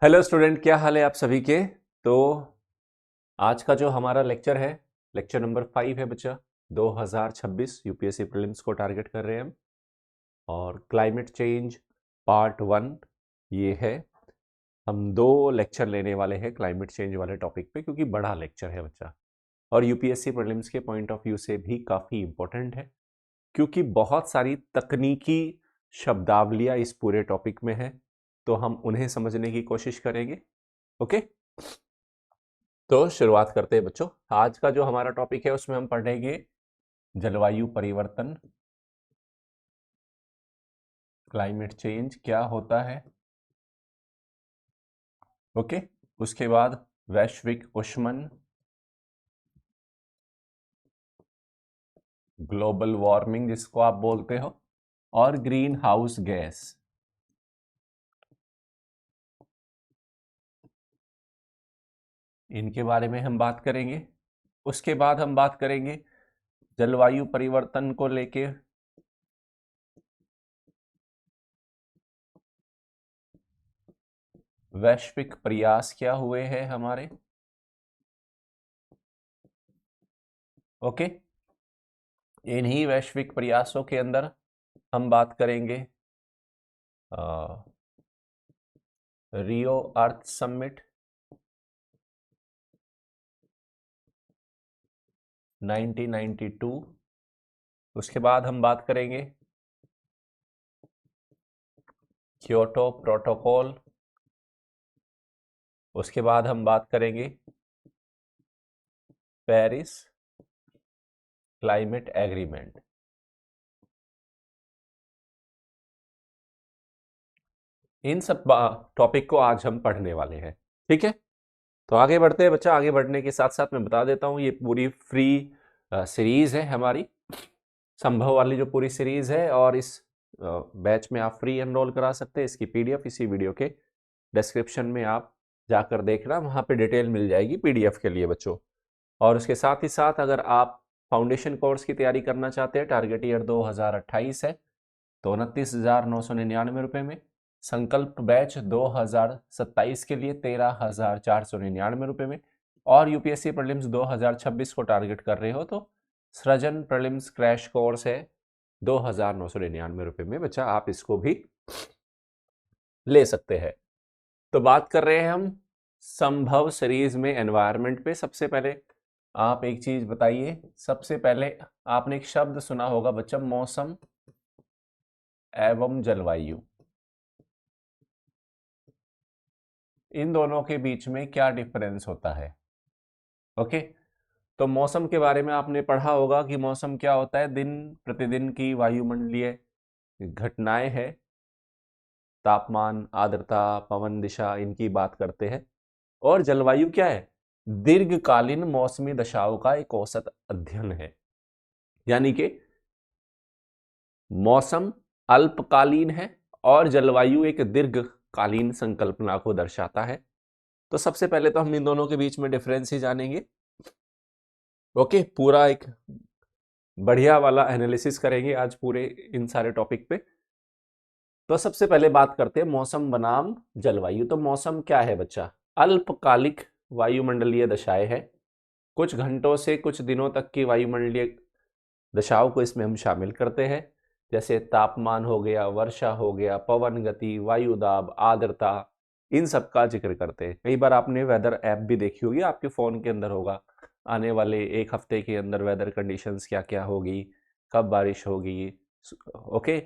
Hello student, क्या हाल है आप सभी के। तो आज का जो हमारा लेक्चर है, लेक्चर नंबर 5 है बच्चा। 2026 यूपीएससी प्रीलिम्स को टारगेट कर रहे हैं हम। और क्लाइमेट चेंज पार्ट 1 ये है। हम 2 लेक्चर लेने वाले हैं क्लाइमेट चेंज वाले टॉपिक पे, क्योंकि बड़ा लेक्चर है बच्चा और यूपीएससी प्रीलिम्स के पॉइंट ऑफ व्यू से भी काफ़ी इंपॉर्टेंट है, क्योंकि बहुत सारी तकनीकी शब्दावलियाँ इस पूरे टॉपिक में है। तो हम उन्हें समझने की कोशिश करेंगे। ओके, तो शुरुआत करते हैं बच्चों। आज का जो हमारा टॉपिक है उसमें हम पढ़ेंगे जलवायु परिवर्तन, क्लाइमेट चेंज क्या होता है। ओके, उसके बाद वैश्विक उष्मन, ग्लोबल वार्मिंग जिसको आप बोलते हो, और ग्रीन हाउस गैस। इनके बारे में हम बात करेंगे। उसके बाद हम बात करेंगे जलवायु परिवर्तन को लेके वैश्विक प्रयास क्या हुए हैं हमारे। ओके, इन्हीं वैश्विक प्रयासों के अंदर हम बात करेंगे रियो अर्थ समिट 1992। उसके बाद हम बात करेंगे क्योटो प्रोटोकॉल। उसके बाद हम बात करेंगे पेरिस क्लाइमेट एग्रीमेंट। इन सब टॉपिक को आज हम पढ़ने वाले हैं। ठीक है, तो आगे बढ़ते हैं बच्चा। आगे बढ़ने के साथ साथ मैं बता देता हूँ, ये पूरी फ्री सीरीज है हमारी, संभव वाली जो पूरी सीरीज है। और इस बैच में आप फ्री एनरोल करा सकते हैं। इसकी पीडीएफ इसी वीडियो के डिस्क्रिप्शन में आप जाकर देखना, वहाँ पे डिटेल मिल जाएगी पीडीएफ के लिए बच्चों। और उसके साथ ही साथ अगर आप फाउंडेशन कोर्स की तैयारी करना चाहते हैं, टारगेट ईयर 2028 है, तो 29,999 में। संकल्प बैच 2027 के लिए 13,499 में। और यूपीएससी प्रीलिम्स 2026 को टारगेट कर रहे हो तो सृजन प्रीलिम्स क्रैश कोर्स है 2,999 में बच्चा, आप इसको भी ले सकते हैं। तो बात कर रहे हैं हम संभव सीरीज में एनवायरनमेंट पे। सबसे पहले आप एक चीज बताइए, सबसे पहले आपने एक शब्द सुना होगा बच्चा, मौसम एवं जलवायु। इन दोनों के बीच में क्या डिफरेंस होता है। ओके, तो मौसम के बारे में आपने पढ़ा होगा कि मौसम क्या होता है, दिन प्रतिदिन की वायुमंडलीय घटनाएं हैं। तापमान, आर्द्रता, पवन दिशा, इनकी बात करते हैं। और जलवायु क्या है, दीर्घकालीन मौसमी दशाओं का एक औसत अध्ययन है। यानी कि मौसम अल्पकालीन है और जलवायु एक दीर्घकालीन संकल्पना को दर्शाता है। तो सबसे पहले तो हम इन दोनों के बीच में डिफरेंस ही जानेंगे। ओके, पूरा एक बढ़िया वाला एनालिसिस करेंगे आज पूरे इन सारे टॉपिक पे। तो सबसे पहले बात करते हैं मौसम बनाम जलवायु। तो मौसम क्या है बच्चा, अल्पकालिक वायुमंडलीय दशाएं है। कुछ घंटों से कुछ दिनों तक की वायुमंडलीय दशाओं को इसमें हम शामिल करते हैं। जैसे तापमान हो गया, वर्षा हो गया, पवन गति, वायु दाब, आर्द्रता, इन सब का जिक्र करते हैं। कई बार आपने वेदर ऐप भी देखी होगी, आपके फ़ोन के अंदर होगा, आने वाले एक हफ्ते के अंदर वेदर कंडीशंस क्या क्या होगी, कब बारिश होगी। ओके,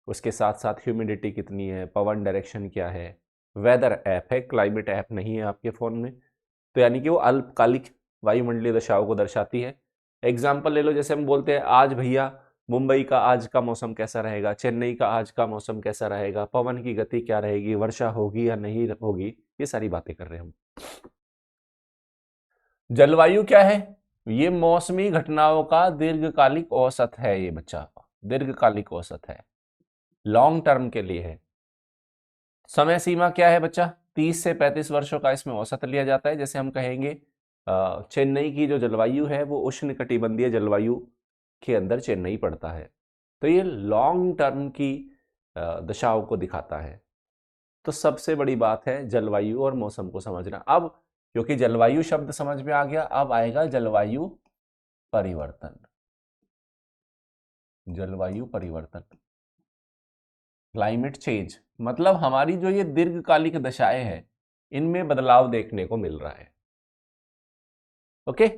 उसके साथ साथ ह्यूमिडिटी कितनी है, पवन डायरेक्शन क्या है। वेदर ऐप है, क्लाइमेट ऐप नहीं है आपके फ़ोन में। तो यानी कि वो अल्पकालिक वायुमंडलीय दशाओं को दर्शाती है। एग्जाम्पल ले लो, जैसे हम बोलते हैं आज भैया मुंबई का आज का मौसम कैसा रहेगा, चेन्नई का आज का मौसम कैसा रहेगा, पवन की गति क्या रहेगी, वर्षा होगी या नहीं होगी, ये सारी बातें कर रहे हैं हम। जलवायु क्या है, ये मौसमी घटनाओं का दीर्घकालिक औसत है। ये बच्चा दीर्घकालिक औसत है, लॉन्ग टर्म के लिए है। समय सीमा क्या है बच्चा, 30 से 35 वर्षों का इसमें औसत लिया जाता है। जैसे हम कहेंगे चेन्नई की जो जलवायु है वो उष्णकटिबंधीय जलवायु के अंदर चेन्नई पड़ता है। तो ये लॉन्ग टर्म की दशाओं को दिखाता है। तो सबसे बड़ी बात है जलवायु और मौसम को समझना। अब क्योंकि जलवायु शब्द समझ में आ गया, अब आएगा जलवायु परिवर्तन। जलवायु परिवर्तन, क्लाइमेट चेंज, मतलब हमारी जो ये दीर्घकालिक दशाएं हैं इनमें बदलाव देखने को मिल रहा है। ओके,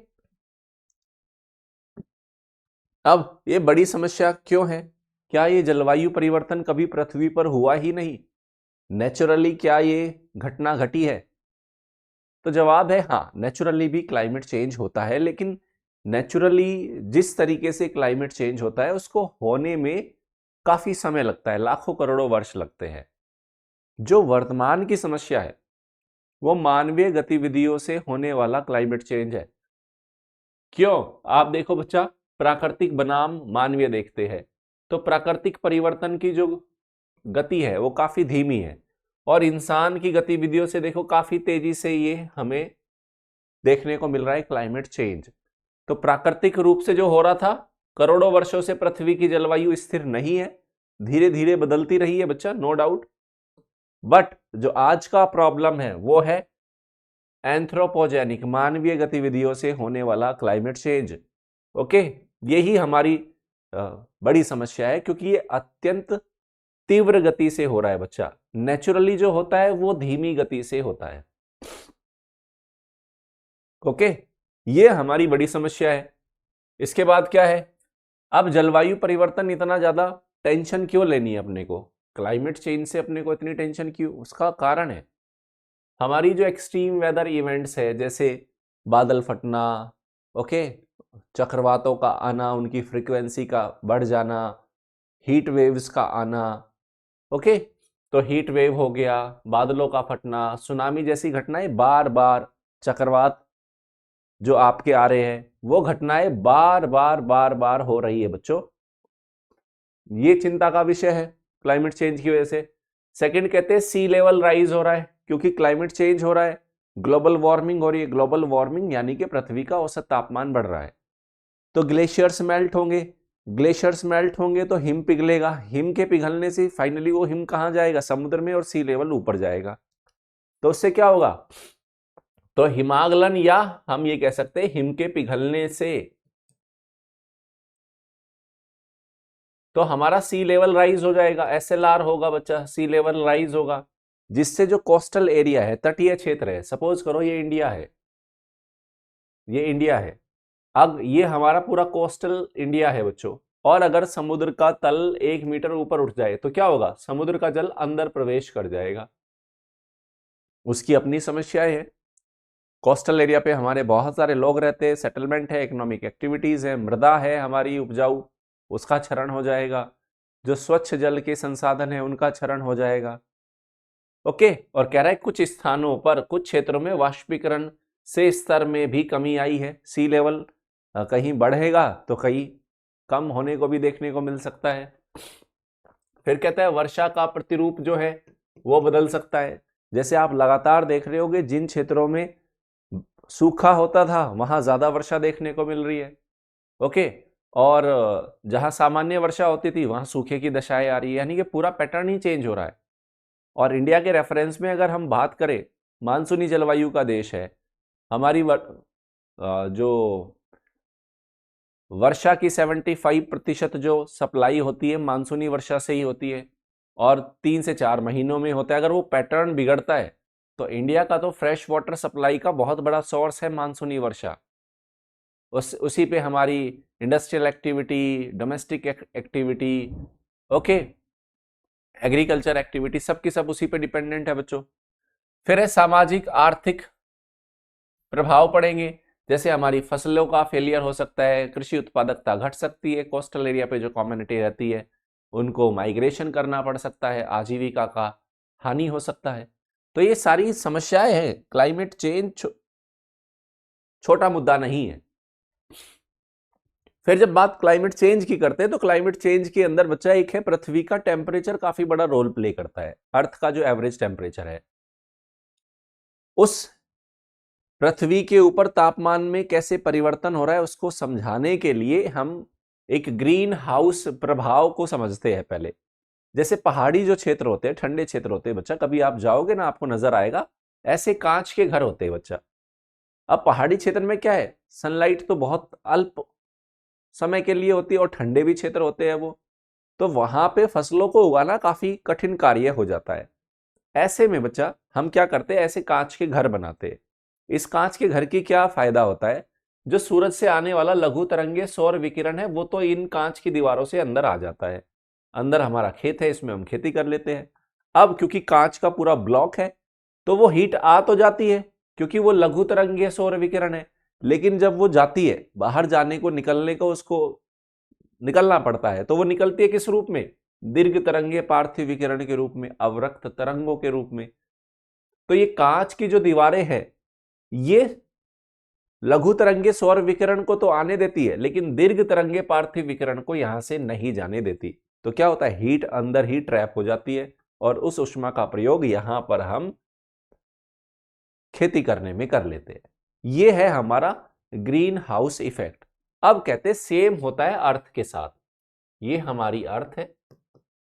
अब ये बड़ी समस्या क्यों है? क्या ये जलवायु परिवर्तन कभी पृथ्वी पर हुआ ही नहीं? नेचुरली क्या ये घटना घटी है? तो जवाब है हाँ, नेचुरली भी क्लाइमेट चेंज होता है, लेकिन नेचुरली जिस तरीके से क्लाइमेट चेंज होता है उसको होने में काफी समय लगता है, लाखों करोड़ों वर्ष लगते हैं। जो वर्तमान की समस्या है वो मानवीय गतिविधियों से होने वाला क्लाइमेट चेंज है। क्यों? आप देखो बच्चा, प्राकृतिक बनाम मानवीय देखते हैं तो प्राकृतिक परिवर्तन की जो गति है वो काफी धीमी है, और इंसान की गतिविधियों से देखो काफी तेजी से ये हमें देखने को मिल रहा है क्लाइमेट चेंज। तो प्राकृतिक रूप से जो हो रहा था, करोड़ों वर्षों से पृथ्वी की जलवायु स्थिर नहीं है, धीरे धीरे बदलती रही है बच्चा, नो डाउट। बट जो आज का प्रॉब्लम है वो है एंथ्रोपोजेनिक, मानवीय गतिविधियों से होने वाला क्लाइमेट चेंज। ओके, यही हमारी बड़ी समस्या है, क्योंकि ये अत्यंत तीव्र गति से हो रहा है बच्चा। नेचुरली जो होता है वो धीमी गति से होता है। ओके, ये हमारी बड़ी समस्या है। इसके बाद क्या है? अब जलवायु परिवर्तन इतना ज्यादा टेंशन क्यों लेनी है अपने को? क्लाइमेट चेंज से अपने को इतनी टेंशन क्यों? उसका कारण है हमारी जो एक्सट्रीम वेदर इवेंट्स है, जैसे बादल फटना, ओके, चक्रवातों का आना, उनकी फ्रीक्वेंसी का बढ़ जाना, हीट वेव्स का आना। ओके, तो हीट वेव हो गया, बादलों का फटना, सुनामी जैसी घटनाएं बार बार, चक्रवात जो आपके आ रहे हैं वो घटनाएं बार बार बार बार हो रही है बच्चों। ये चिंता का विषय है क्लाइमेट चेंज की वजह से। सेकंड कहते हैं सी लेवल राइज हो रहा है, क्योंकि क्लाइमेट चेंज हो रहा है, ग्लोबल वार्मिंग हो रही है। ग्लोबल वार्मिंग यानी कि पृथ्वी का औसत तापमान बढ़ रहा है, तो ग्लेशियर्स मेल्ट होंगे। ग्लेशियर्स मेल्ट होंगे तो हिम पिघलेगा, हिम के पिघलने से फाइनली वो हिम कहाँ जाएगा? समुद्र में, और सी लेवल ऊपर जाएगा। तो उससे क्या होगा? तो हिमागलन, या हम ये कह सकते हैं हिम के पिघलने से तो हमारा सी लेवल राइज हो जाएगा, एसएलआर होगा बच्चा, सी लेवल राइज होगा, जिससे जो कोस्टल एरिया है, तटीय क्षेत्र है, सपोज करो ये इंडिया है, ये इंडिया है, अब ये हमारा पूरा कोस्टल इंडिया है बच्चों, और अगर समुद्र का तल 1 मीटर ऊपर उठ जाए तो क्या होगा? समुद्र का जल अंदर प्रवेश कर जाएगा। उसकी अपनी समस्याएं है। कोस्टल एरिया पे हमारे बहुत सारे लोग रहते हैं, सेटलमेंट है, इकोनॉमिक एक्टिविटीज है, मृदा है हमारी उपजाऊ, उसका क्षरण हो जाएगा। जो स्वच्छ जल के संसाधन है उनका क्षरण हो जाएगा। ओके, और कह रहा है कुछ स्थानों पर, कुछ क्षेत्रों में वाष्पीकरण से स्तर में भी कमी आई है। सी लेवल कहीं बढ़ेगा तो कहीं कम होने को भी देखने को मिल सकता है। फिर कहता है वर्षा का प्रतिरूप जो है वो बदल सकता है। जैसे आप लगातार देख रहे होगे, जिन क्षेत्रों में सूखा होता था वहां ज्यादा वर्षा देखने को मिल रही है। ओके, और जहां सामान्य वर्षा होती थी वहां सूखे की दशाएं आ रही है, यानी कि पूरा पैटर्न ही चेंज हो रहा है। और इंडिया के रेफरेंस में अगर हम बात करें, मानसूनी जलवायु का देश है, हमारी जो वर्षा की 75% जो सप्लाई होती है मानसूनी वर्षा से ही होती है, और 3 से 4 महीनों में होता है। अगर वो पैटर्न बिगड़ता है तो इंडिया का तो फ्रेश वाटर सप्लाई का बहुत बड़ा सोर्स है मानसूनी वर्षा। उसी पे हमारी industrial activity, domestic activity, okay, agriculture activity, सबकी सब उसी पे डिपेंडेंट है बच्चों। फिर है सामाजिक आर्थिक प्रभाव पड़ेंगे, जैसे हमारी फसलों का फेलियर हो सकता है, कृषि उत्पादकता घट सकती है, कोस्टल एरिया पे जो कम्युनिटी रहती है उनको माइग्रेशन करना पड़ सकता है, आजीविका का हानि हो सकता है। तो ये सारी समस्याएं हैं। क्लाइमेट चेंज छोटा मुद्दा नहीं है। फिर जब बात क्लाइमेट चेंज की करते हैं तो क्लाइमेट चेंज के अंदर बच्चा एक है पृथ्वी का टेम्परेचर काफी बड़ा रोल प्ले करता है। अर्थ का जो एवरेज टेम्परेचर है, उस पृथ्वी के ऊपर तापमान में कैसे परिवर्तन हो रहा है उसको समझाने के लिए हम एक ग्रीन हाउस प्रभाव को समझते हैं पहले। जैसे पहाड़ी जो क्षेत्र होते हैं, ठंडे क्षेत्र होते हैं बच्चा, कभी आप जाओगे ना आपको नजर आएगा ऐसे कांच के घर होते हैं बच्चा। अब पहाड़ी क्षेत्र में क्या है, सनलाइट तो बहुत अल्प समय के लिए होती है और ठंडे भी क्षेत्र होते हैं वो, तो वहां पे फसलों को उगाना काफी कठिन कार्य हो जाता है। ऐसे में बच्चा हम क्या करते हैं, ऐसे कांच के घर बनाते हैं। इस कांच के घर की क्या फायदा होता है, जो सूरज से आने वाला लघु तरंगीय सौर विकिरण है वो तो इन कांच की दीवारों से अंदर आ जाता है। अंदर हमारा खेत है, इसमें हम खेती कर लेते हैं। अब क्योंकि कांच का पूरा ब्लॉक है तो वो हीट आ तो जाती है क्योंकि वो लघु तरंगीय सौर विकिरण है, लेकिन जब वो जाती है बाहर जाने को, निकलने को उसको निकलना पड़ता है, तो वो निकलती है किस रूप में, दीर्घ तरंगीय पार्थिव विकिरण के रूप में, अवरक्त तरंगों के रूप में। तो ये कांच की जो दीवारें हैं ये लघु तरंगीय सौर विकिरण को तो आने देती है लेकिन दीर्घ तरंगीय पार्थिव विकिरण को यहां से नहीं जाने देती। तो क्या होता है, हीट अंदर ही ट्रैप हो जाती है और उस ऊष्मा का प्रयोग यहां पर हम खेती करने में कर लेते हैं। यह है हमारा ग्रीन हाउस इफेक्ट। अब कहते हैं सेम होता है अर्थ के साथ। ये हमारी अर्थ है,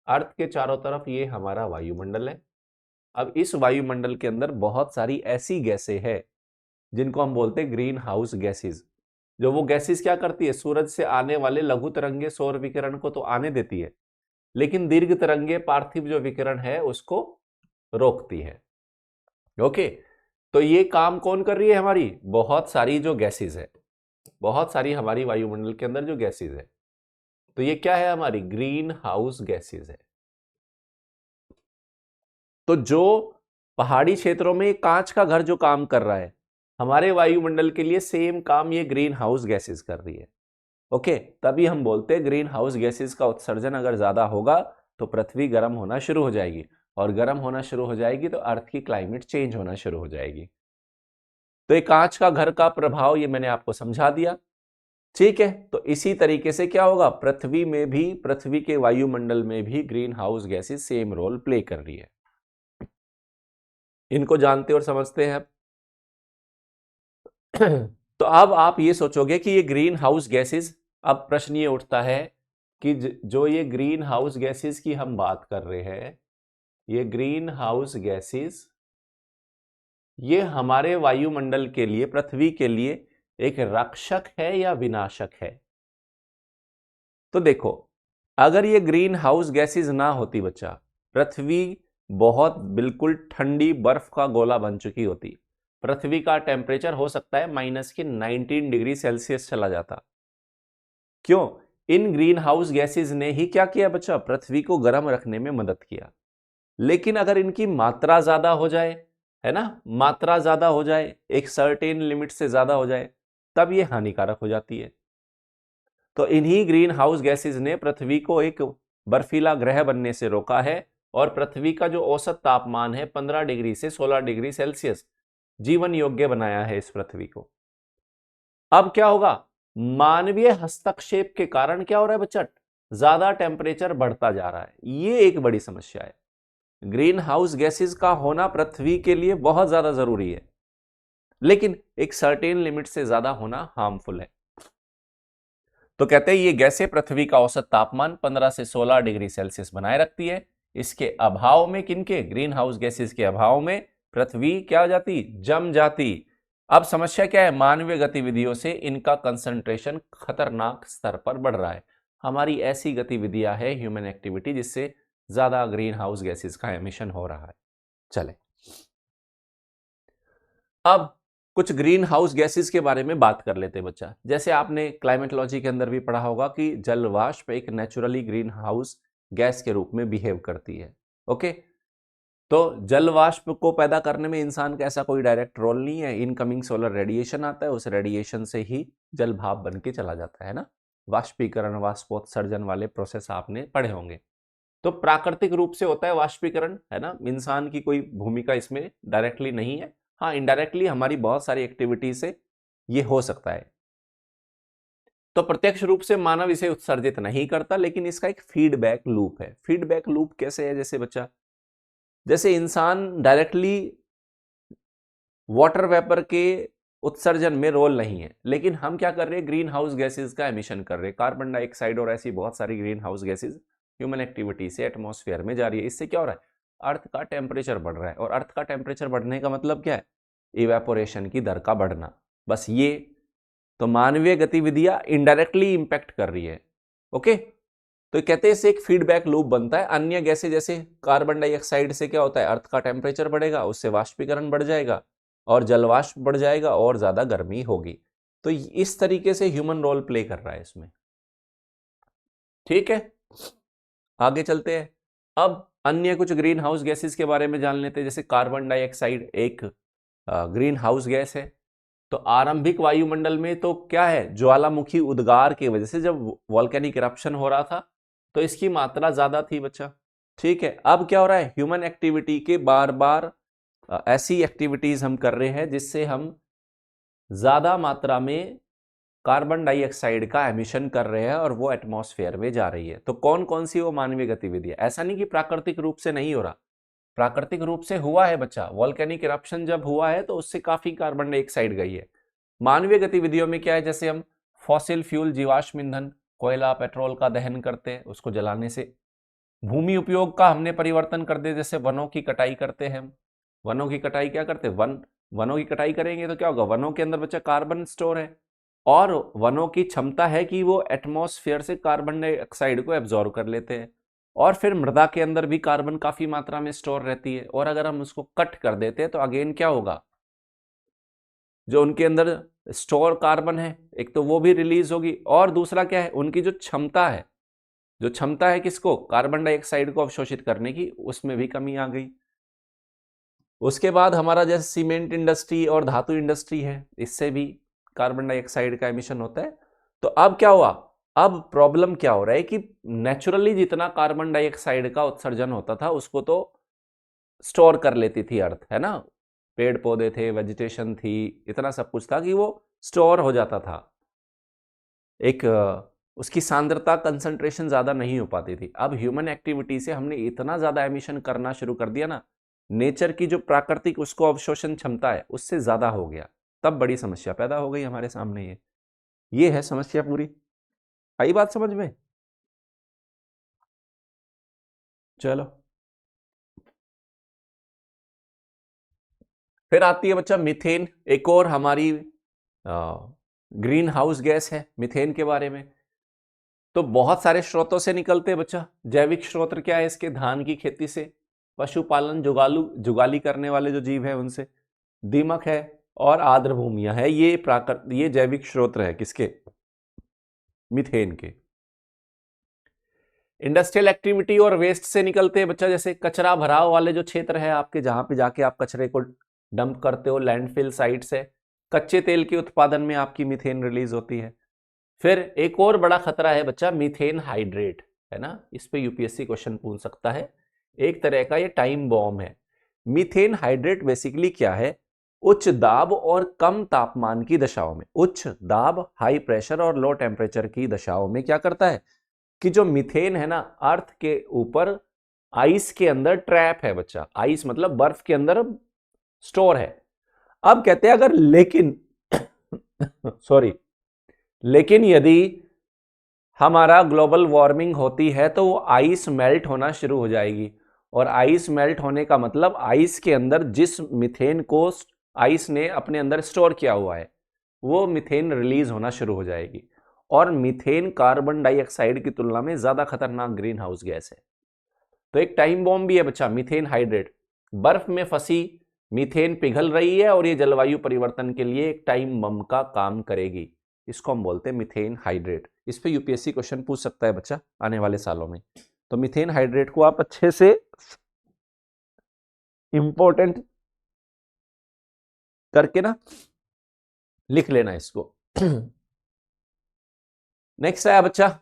अर्थ के चारों तरफ ये हमारा वायुमंडल है। अब इस वायुमंडल के अंदर बहुत सारी ऐसी गैसें हैं जिनको हम बोलते हैं ग्रीन हाउस गैसेस। जो वो गैसेस क्या करती है, सूरज से आने वाले लघु तरंगीय सौर विकिरण को तो आने देती है लेकिन दीर्घ तरंगीय पार्थिव जो विकिरण है उसको रोकती है। ओके, तो ये काम कौन कर रही है, हमारी बहुत सारी जो गैसेस है, बहुत सारी हमारी वायुमंडल के अंदर जो गैसेस है, तो ये क्या है, हमारी ग्रीन हाउस गैसेस है। तो जो पहाड़ी क्षेत्रों में कांच का घर जो काम कर रहा है, हमारे वायुमंडल के लिए सेम काम ये ग्रीन हाउस गैसेस कर रही है। ओके, तभी हम बोलते हैं ग्रीन हाउस गैसेस का उत्सर्जन अगर ज्यादा होगा तो पृथ्वी गर्म होना शुरू हो जाएगी, और गर्म होना शुरू हो जाएगी तो अर्थ की क्लाइमेट चेंज होना शुरू हो जाएगी। तो ये कांच का घर का प्रभाव ये मैंने आपको समझा दिया। ठीक है, तो इसी तरीके से क्या होगा, पृथ्वी में भी, पृथ्वी के वायुमंडल में भी green house gases same role play कर रही है। इनको जानते और समझते हैं अब। तो अब आप ये सोचोगे कि ये ग्रीन हाउस गैसेस, अब प्रश्न ये उठता है कि जो ये ग्रीन हाउस गैसेस की हम बात कर रहे हैं, ये ग्रीन हाउस गैसेस ये हमारे वायुमंडल के लिए, पृथ्वी के लिए एक रक्षक है या विनाशक है। तो देखो, अगर ये ग्रीन हाउस गैसेस ना होती बच्चा, पृथ्वी बहुत बिल्कुल ठंडी बर्फ का गोला बन चुकी होती। पृथ्वी का टेम्परेचर हो सकता है -19 डिग्री सेल्सियस चला जाता। क्यों? इन ग्रीन हाउस गैसेस ने ही क्या किया बच्चा, पृथ्वी को गर्म रखने में मदद किया। लेकिन अगर इनकी मात्रा ज्यादा हो जाए, है ना, मात्रा ज्यादा हो जाए, एक सर्टेन लिमिट से ज्यादा हो जाए, तब ये हानिकारक हो जाती है। तो इन्हीं ग्रीन हाउस गैसेस ने पृथ्वी को एक बर्फीला ग्रह बनने से रोका है, और पृथ्वी का जो औसत तापमान है 15 डिग्री से 16 डिग्री सेल्सियस जीवन योग्य बनाया है इस पृथ्वी को। अब क्या होगा, मानवीय हस्तक्षेप के कारण क्या हो रहा है बच्चा, ज्यादा टेम्परेचर बढ़ता जा रहा है। ये एक बड़ी समस्या है। ग्रीन हाउस गैसेस का होना पृथ्वी के लिए बहुत ज्यादा जरूरी है, लेकिन एक सर्टेन लिमिट से ज्यादा होना हार्मफुल है। तो कहते हैं ये गैसें पृथ्वी का औसत तापमान 15 से 16 डिग्री सेल्सियस बनाए रखती है। इसके अभाव में, किनके, ग्रीन हाउस गैसेस के अभाव में पृथ्वी क्या हो जाती, जम जाती। अब समस्या क्या है, मानवीय गतिविधियों से इनका कंसंट्रेशन खतरनाक स्तर पर बढ़ रहा है। हमारी ऐसी गतिविधियां है, ह्यूमन एक्टिविटी, जिससे ज्यादा ग्रीन हाउस गैसेस का एमिशन हो रहा है। चले, अब कुछ ग्रीन हाउस गैसेस के बारे में बात कर लेते हैं बच्चा। जैसे आपने क्लाइमेटोलॉजी के अंदर भी पढ़ा होगा कि जल वाष्प एक नेचुरली ग्रीन हाउस गैस के रूप में बिहेव करती है। ओके, तो जल वाष्प को पैदा करने में इंसान का ऐसा कोई डायरेक्ट रोल नहीं है। इनकमिंग सोलर रेडिएशन आता है, उस रेडिएशन से ही जल भाप बन के चला जाता है ना। वाष्पीकरण, वाष्पोत्सर्जन वाले प्रोसेस आपने पढ़े होंगे। तो प्राकृतिक रूप से होता है वाष्पीकरण, है ना, इंसान की कोई भूमिका इसमें डायरेक्टली नहीं है। हाँ, इनडायरेक्टली हमारी बहुत सारी एक्टिविटी से ये हो सकता है। तो प्रत्यक्ष रूप से मानव इसे उत्सर्जित नहीं करता, लेकिन इसका एक फीडबैक लूप है। फीडबैक लूप कैसे है, जैसे बच्चा, जैसे इंसान डायरेक्टली वाटर वेपर के उत्सर्जन में रोल नहीं है, लेकिन हम क्या कर रहे हैं, ग्रीन हाउस गैसेस का एमिशन कर रहे हैं, कार्बन डाइऑक्साइड और ऐसी बहुत सारी green house gases human activity से एटमॉस्फेयर में जा रही है। इससे क्या हो रहा है, अर्थ का टेम्परेचर बढ़ रहा है, और अर्थ का टेम्परेचर बढ़ने का मतलब क्या है, इवेपोरेशन की दर का बढ़ना। बस ये तो मानवीय गतिविधियां इनडायरेक्टली इंपैक्ट कर रही है। ओके, तो कहते हैं इससे एक फीडबैक लूप बनता है। अन्य गैसें जैसे कार्बन डाइऑक्साइड से क्या होता है, अर्थ का टेम्परेचर बढ़ेगा, उससे वाष्पीकरण बढ़ जाएगा और जलवाष्प बढ़ जाएगा और ज्यादा गर्मी होगी। तो इस तरीके से ह्यूमन रोल प्ले कर रहा है इसमें। ठीक है, आगे चलते हैं। अब अन्य कुछ ग्रीन हाउस गैसेस के बारे में जान लेते हैं। जैसे कार्बन डाइऑक्साइड एक ग्रीन हाउस गैस है। तो आरंभिक वायुमंडल में तो क्या है, ज्वालामुखी उद्गार की वजह से जब वॉल्केनिक इरप्शन हो रहा था तो इसकी मात्रा ज्यादा थी बच्चा। ठीक है, अब क्या हो रहा है, ह्यूमन एक्टिविटी के बार बार ऐसी एक्टिविटीज हम कर रहे हैं जिससे हम ज्यादा मात्रा में कार्बन डाइऑक्साइड का एमिशन कर रहे हैं और वो एटमॉस्फेयर में जा रही है। तो कौन कौन सी वो मानवीय गतिविधि, ऐसा नहीं कि प्राकृतिक रूप से नहीं हो रहा, प्राकृतिक रूप से हुआ है बच्चा। वॉल्केनिक इरप्शन जब हुआ है तो उससे काफी कार्बन डाइऑक्साइड गई है। मानवीय गतिविधियों में क्या है, जैसे हम फॉसिल फ्यूल जीवाश्म ईंधन कोयला पेट्रोल का दहन करते हैं, उसको जलाने से। भूमि उपयोग का हमने परिवर्तन कर दिया, जैसे वनों की कटाई करते हैं हम। वनों की कटाई क्या करते हैं, वनों की कटाई करेंगे तो क्या होगा, वनों के अंदर बच्चा कार्बन स्टोर है और वनों की क्षमता है कि वो एटमॉस्फेयर से कार्बन डाइऑक्साइड को एब्जॉर्ब कर लेते हैं। और फिर मृदा के अंदर भी कार्बन काफी मात्रा में स्टोर रहती है, और अगर हम उसको कट कर देते हैं तो अगेन क्या होगा, जो उनके अंदर स्टोर कार्बन है एक तो वो भी रिलीज होगी, और दूसरा क्या है, उनकी जो क्षमता है, जो क्षमता है किसको, कार्बन डाइऑक्साइड को अवशोषित करने की, उसमें भी कमी आ गई। उसके बाद हमारा जैसे सीमेंट इंडस्ट्री और धातु इंडस्ट्री है, इससे भी कार्बन डाइऑक्साइड का एमिशन होता है। तो अब क्या हुआ, अब प्रॉब्लम क्या हो रहा है कि नेचुरली जितना कार्बन डाइऑक्साइड का उत्सर्जन होता था उसको तो स्टोर कर लेती थी अर्थ, है ना, पेड़ पौधे थे, वेजिटेशन थी, इतना सब कुछ था कि वो स्टोर हो जाता था। एक उसकी सांद्रता कंसंट्रेशन ज्यादा नहीं हो पाती थी। अब ह्यूमन एक्टिविटी से हमने इतना ज्यादा एमिशन करना शुरू कर दिया ना, नेचर की जो प्राकृतिक उसको अवशोषण क्षमता है उससे ज्यादा हो गया, तब बड़ी समस्या पैदा हो गई हमारे सामने। ये है समस्या पूरी। आई बात समझ में? चलो, फिर आती है बच्चा मीथेन, एक और हमारी ग्रीन हाउस गैस है। मीथेन के बारे में तो बहुत सारे स्रोतों से निकलते हैं बच्चा। जैविक स्रोत क्या है इसके, धान की खेती से, पशुपालन जुगाली करने वाले जो जीव है उनसे, दीमक है और आर्द्र भूमियां है। ये जैविक स्रोत है किसके, मीथेन के। इंडस्ट्रियल एक्टिविटी और वेस्ट से निकलते हैं बच्चा, जैसे कचरा भराव वाले जो क्षेत्र है आपके, जहां पे जाके आप कचरे को डंप करते हो, लैंडफिल साइट से कच्चे तेल के उत्पादन में आपकी मीथेन रिलीज होती है। फिर एक और बड़ा खतरा है बच्चा, मीथेन हाइड्रेट, है ना, इस पे यूपीएससी क्वेश्चन पूछ सकता है। एक तरह का ये टाइम बॉम्ब है। मीथेन हाइड्रेट बेसिकली क्या है, उच्च दाब और कम तापमान की दशाओं में, उच्च दाब हाई प्रेशर और लो टेम्परेचर की दशाओं में क्या करता है कि जो मीथेन है ना, अर्थ के ऊपर आइस के अंदर ट्रैप है बच्चा। आइस मतलब बर्फ के अंदर स्टोर है। अब कहते हैं अगर लेकिन सॉरी, लेकिन यदि हमारा ग्लोबल वार्मिंग होती है तो वो आइस मेल्ट होना शुरू हो जाएगी, और आइस मेल्ट होने का मतलब आइस के अंदर जिस मीथेन को आइस ने अपने अंदर स्टोर किया हुआ है वो मीथेन रिलीज होना शुरू हो जाएगी। और मीथेन कार्बन डाइऑक्साइड की तुलना में ज्यादा खतरनाक ग्रीन हाउस गैस है। तो एक टाइम बॉम्ब भी है बच्चा मीथेन हाइड्रेट। बर्फ में फंसी मीथेन पिघल रही है और ये जलवायु परिवर्तन के लिए एक टाइम बम का काम करेगी। इसको हम बोलते हैं मीथेन हाइड्रेट। इस पे यूपीएससी क्वेश्चन पूछ सकता है बच्चा आने वाले सालों में। तो मीथेन हाइड्रेट को आप अच्छे से इंपॉर्टेंट करके ना लिख लेना इसको। नेक्स्ट आया बच्चा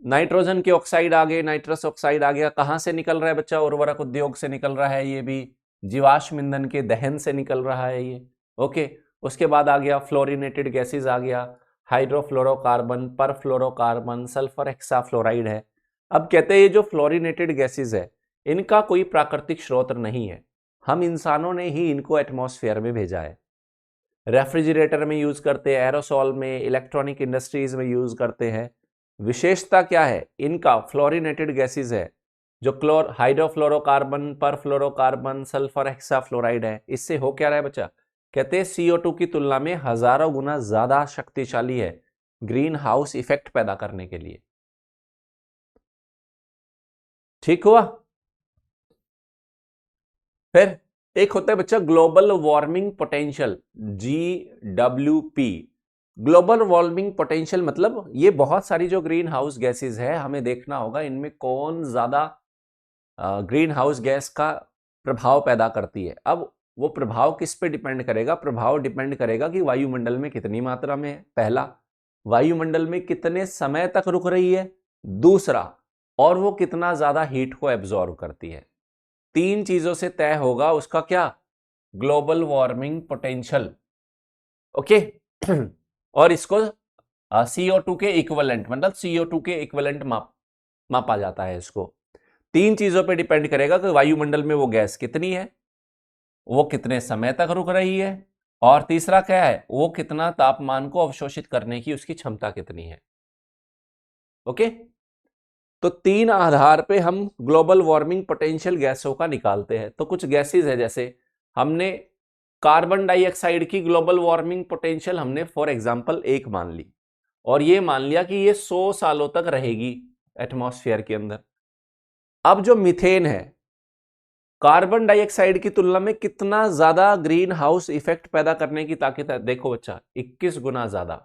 नाइट्रोजन के ऑक्साइड आ गए, नाइट्रस ऑक्साइड आ गया। कहां से निकल रहा है बच्चा, उर्वरक उद्योग से निकल रहा है, ये भी जीवाश्म ईंधन के दहन से निकल रहा है ये। ओके, उसके बाद आ गया फ्लोरिनेटेड गैसेज आ गया, हाइड्रोफ्लोरोकार्बन, परफ्लोरोकार्बन, सल्फर हेक्साफ्लोराइड है। अब कहते हैं ये जो फ्लोरिनेटेड गैसेज है इनका कोई प्राकृतिक स्रोत नहीं है, हम इंसानों ने ही इनको एटमॉस्फेयर में भेजा है। रेफ्रिजरेटर में यूज करते हैं, एरोसॉल में, इलेक्ट्रॉनिक इंडस्ट्रीज में यूज करते हैं, विशेषता क्या है इनका? फ्लोरिनेटेड गैसेज है, जो हाइड्रोफ्लोरोकार्बन, परफ्लोरोकार्बन, सल्फर हेक्साफ्लोराइड है। इससे हो क्या रहा है बच्चा? कहते हैं CO2 की तुलना में हजारों गुना ज्यादा शक्तिशाली है ग्रीन हाउस इफेक्ट पैदा करने के लिए। ठीक हुआ? फिर एक होता है बच्चा global warming potential, GWP। Global warming potential मतलब ये बहुत सारी जो ग्रीन हाउस गैसेज है, हमें देखना होगा इनमें कौन ज्यादा ग्रीन हाउस गैस का प्रभाव पैदा करती है। अब वो प्रभाव किस पे डिपेंड करेगा? प्रभाव डिपेंड करेगा कि वायुमंडल में कितनी मात्रा में है, पहला, वायुमंडल में कितने समय तक रुक रही है, दूसरा, और वो कितना ज्यादा हीट को एब्जॉर्व करती है। तीन चीजों से तय होगा उसका क्या? Global warming potential. ओके। और इसको CO2 के इक्विवेलेंट, मतलब CO2 के इक्विवेलेंट मापा जाता है इसको। तीन चीजों पे डिपेंड करेगा कि वायुमंडल में वो गैस कितनी है, वो कितने समय तक रुक रही है, और तीसरा क्या है, वो कितना तापमान को अवशोषित करने की उसकी क्षमता कितनी है। ओके। तो तीन आधार पे हम ग्लोबल वार्मिंग पोटेंशियल गैसों का निकालते हैं। तो कुछ गैसेस है, जैसे हमने कार्बन डाइऑक्साइड की ग्लोबल वार्मिंग पोटेंशियल हमने फॉर एग्जांपल 1 मान ली, और ये मान लिया कि ये 100 सालों तक रहेगी एटमॉस्फेयर के अंदर। अब जो मीथेन है, कार्बन डाइऑक्साइड की तुलना में कितना ज्यादा ग्रीन हाउस इफेक्ट पैदा करने की ताकत है? देखो बच्चा, 21 गुना ज्यादा।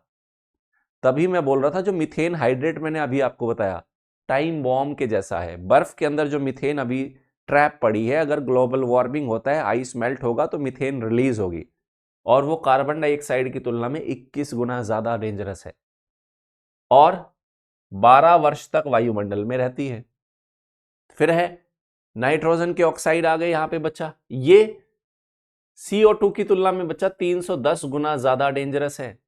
तभी मैं बोल रहा था जो मीथेन हाइड्रेट मैंने अभी आपको बताया, टाइम बॉम्ब के जैसा है। बर्फ के अंदर जो मीथेन अभी ट्रैप पड़ी है, अगर ग्लोबल वार्मिंग होता है, आइस मेल्ट होगा तो मीथेन रिलीज होगी, और वो कार्बन डाइऑक्साइड की तुलना में 21 गुना ज्यादा डेंजरस है, और 12 वर्ष तक वायुमंडल में रहती है। फिर है नाइट्रोजन के ऑक्साइड आ गए यहां पे बच्चा, ये CO2 की तुलना में बच्चा 310 गुना ज्यादा डेंजरस है,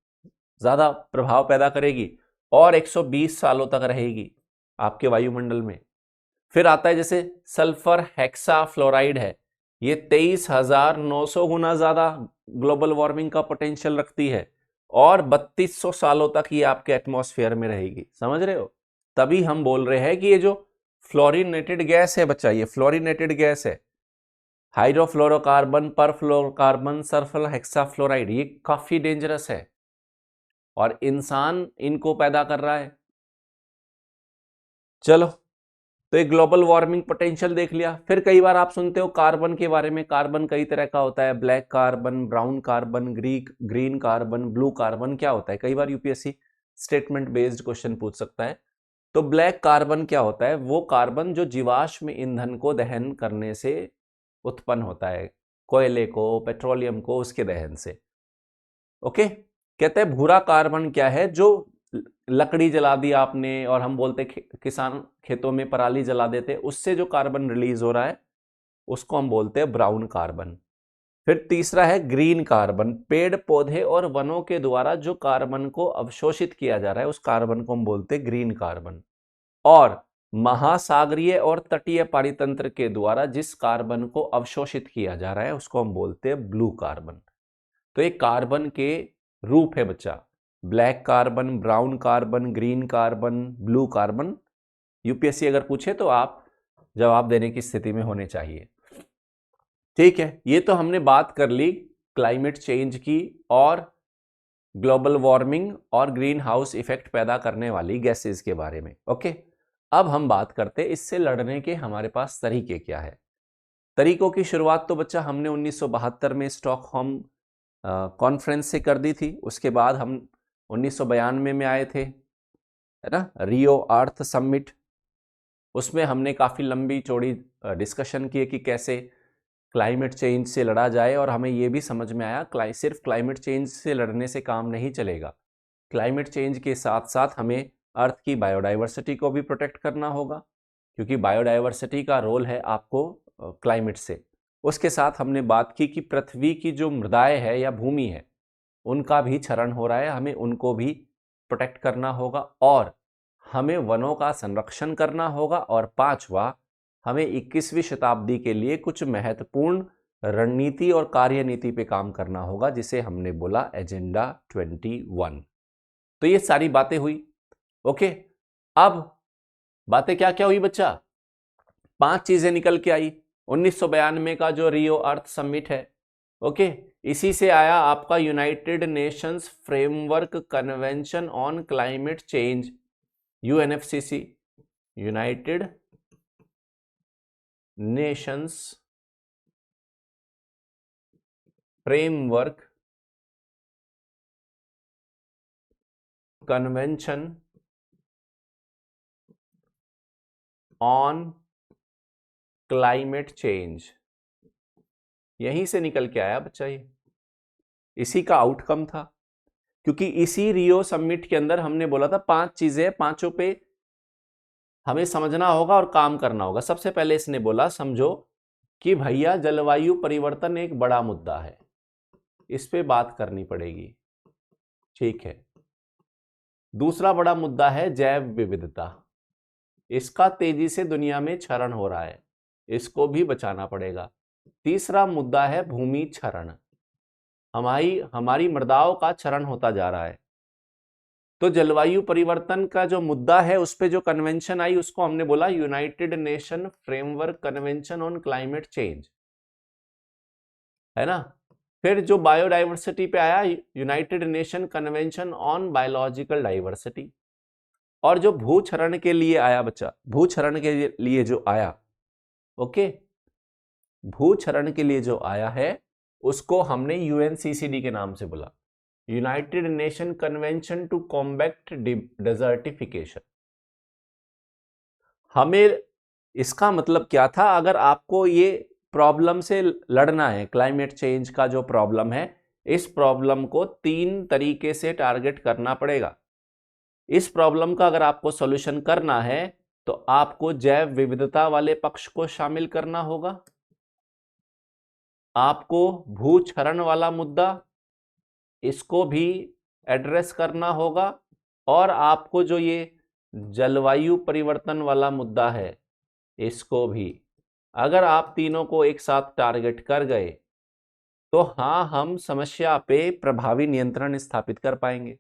ज्यादा प्रभाव पैदा करेगी, और 120 सालों तक रहेगी आपके वायुमंडल में। फिर आता है जैसे सल्फर हेक्साफ्लोराइड है, ये 23,900 गुना ज्यादा ग्लोबल वार्मिंग का पोटेंशियल रखती है, और 3200 सालों तक ये आपके एटमॉस्फेयर में रहेगी। समझ रहे हो? तभी हम बोल रहे हैं कि ये जो फ्लोरिनेटेड गैस है बच्चा, ये फ्लोरिनेटेड गैस है, हाइड्रोफ्लोरोकार्बन, परफ्लोरोकार्बन, सल्फर हेक्साफ्लोराइड, ये काफी डेंजरस है, और इंसान इनको पैदा कर रहा है। चलो, तो एक ग्लोबल वार्मिंग पोटेंशियल देख लिया। फिर कई बार आप सुनते हो कार्बन के बारे में, कार्बन कई तरह का होता है, black carbon, brown carbon, green carbon, blue carbon. क्या होता है? कई बार यूपीएससी स्टेटमेंट बेस्ड क्वेश्चन पूछ सकता है। तो ब्लैक कार्बन क्या होता है? वो कार्बन जो जीवाश्म ईंधन को दहन करने से उत्पन्न होता है, कोयले को, पेट्रोलियम को, उसके दहन से। ओके। कहते हैं भूरा कार्बन क्या है? जो लकड़ी जला दी आपने, और हम बोलते किसान खेतों में पराली जला देते, उससे जो कार्बन रिलीज हो रहा है उसको हम बोलते हैं ब्राउन कार्बन। फिर तीसरा है ग्रीन कार्बन, पेड़ पौधे और वनों के द्वारा जो कार्बन को अवशोषित किया जा रहा है उस कार्बन को हम बोलते हैं ग्रीन कार्बन। और महासागरीय और तटीय पारितंत्र के द्वारा जिस कार्बन को अवशोषित किया जा रहा है उसको हम बोलते हैं ब्लू कार्बन। तो ये कार्बन के रूप है बच्चा, black carbon, brown carbon, green carbon, blue carbon. UPSC अगर पूछे तो आप जवाब देने की स्थिति में होने चाहिए। ठीक है, ये तो हमने बात कर ली क्लाइमेट चेंज की, और ग्लोबल वार्मिंग और ग्रीन हाउस इफेक्ट पैदा करने वाली गैसेस के बारे में। ओके, अब हम बात करते हैं इससे लड़ने के हमारे पास तरीके क्या है। तरीकों की शुरुआत तो बच्चा हमने 1972 में स्टॉकहोम कॉन्फ्रेंस से कर दी थी। उसके बाद हम 1992 में आए थे, है ना, रियो अर्थ समिट। उसमें हमने काफ़ी लंबी चौड़ी डिस्कशन की कि कैसे क्लाइमेट चेंज से लड़ा जाए, और हमें ये भी समझ में आया सिर्फ क्लाइमेट चेंज से लड़ने से काम नहीं चलेगा। क्लाइमेट चेंज के साथ साथ हमें अर्थ की बायोडाइवर्सिटी को भी प्रोटेक्ट करना होगा, क्योंकि बायोडाइवर्सिटी का रोल है आपको क्लाइमेट से। उसके साथ हमने बात की कि पृथ्वी की जो मृदाएं है या भूमि है उनका भी क्षरण हो रहा है, हमें उनको भी प्रोटेक्ट करना होगा, और हमें वनों का संरक्षण करना होगा, और पांचवा, हमें 21वीं शताब्दी के लिए कुछ महत्वपूर्ण रणनीति और कार्यनीति पे काम करना होगा, जिसे हमने बोला एजेंडा 21। तो ये सारी बातें हुई। ओके, अब बातें क्या क्या हुई बच्चा, 5 चीजें निकल के आई। 1992 का जो रियो अर्थ समिट है, ओके, इसी से आया आपका United Nations framework convention on climate change, UNFCCC, United Nations framework convention on climate change, यहीं से निकल के आया बच्चा, ये इसी का आउटकम था। क्योंकि इसी रियो समिट के अंदर हमने बोला था 5 चीजें, पांचों पे हमें समझना होगा और काम करना होगा। सबसे पहले इसने बोला समझो कि भैया जलवायु परिवर्तन एक बड़ा मुद्दा है, इस पे बात करनी पड़ेगी, ठीक है। दूसरा बड़ा मुद्दा है जैव विविधता, इसका तेजी से दुनिया में क्षरण हो रहा है, इसको भी बचाना पड़ेगा। तीसरा मुद्दा है भूमि क्षरण, हमारी मृदाओं का क्षरण होता जा रहा है। तो जलवायु परिवर्तन का जो मुद्दा है उस पे जो कन्वेंशन आई उसको हमने बोला United nation framework convention on climate change, है ना। फिर जो बायोडाइवर्सिटी पे आया United Nation convention on biological diversity, और जो भूक्षरण के लिए आया बच्चा, भूक्षरण के लिए जो आया, ओके, भूक्षरण के लिए जो आया है उसको हमने यूएनसीसीडी के नाम से बोला, United Nation Convention to Combat Desertification. हमें इसका मतलब क्या था, अगर आपको ये प्रॉब्लम से लड़ना है, क्लाइमेट चेंज का जो प्रॉब्लम है, इस प्रॉब्लम को 3 तरीके से टारगेट करना पड़ेगा। इस प्रॉब्लम का अगर आपको सॉल्यूशन करना है तो आपको जैव विविधता वाले पक्ष को शामिल करना होगा, आपको भूक्षरण वाला मुद्दा इसको भी एड्रेस करना होगा, और आपको जो ये जलवायु परिवर्तन वाला मुद्दा है इसको भी। अगर आप तीनों को एक साथ टारगेट कर गए तो हाँ, हम समस्या पे प्रभावी नियंत्रण स्थापित कर पाएंगे,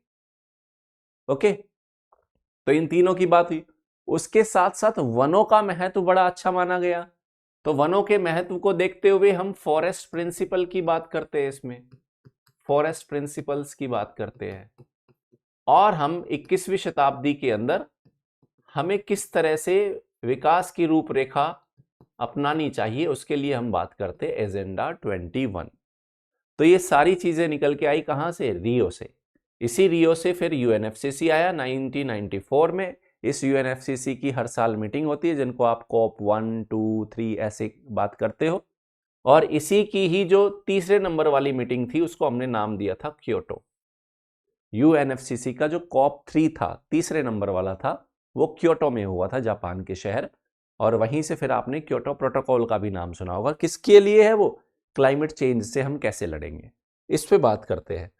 ओके। तो इन तीनों की बात हुई। उसके साथ साथ वनों का महत्व बड़ा अच्छा माना गया, तो वनों के महत्व को देखते हुए हम फॉरेस्ट प्रिंसिपल की बात करते हैं, इसमें फॉरेस्ट प्रिंसिपल्स की बात करते हैं, और हम 21वीं शताब्दी के अंदर हमें किस तरह से विकास की रूपरेखा अपनानी चाहिए उसके लिए हम बात करते हैं एजेंडा 21। तो ये सारी चीजें निकल के आई कहां से, रियो से। इसी रियो से फिर यूएनएफसीसी आया 1994 में। इस यूएनएफसीसी की हर साल मीटिंग होती है, जिनको आप COP 1, 2, 3 ऐसे बात करते हो, और इसी की ही जो तीसरे नंबर वाली मीटिंग थी उसको हमने नाम दिया था क्योटो। यूएनएफसीसी का जो COP 3 था, तीसरे नंबर वाला था, वो क्योटो में हुआ था, जापान के शहर, और वहीं से फिर आपने क्योटो प्रोटोकॉल का भी नाम सुना होगा। किसके लिए है वो, क्लाइमेट चेंज से हम कैसे लड़ेंगे, इस पे बात करते हैं।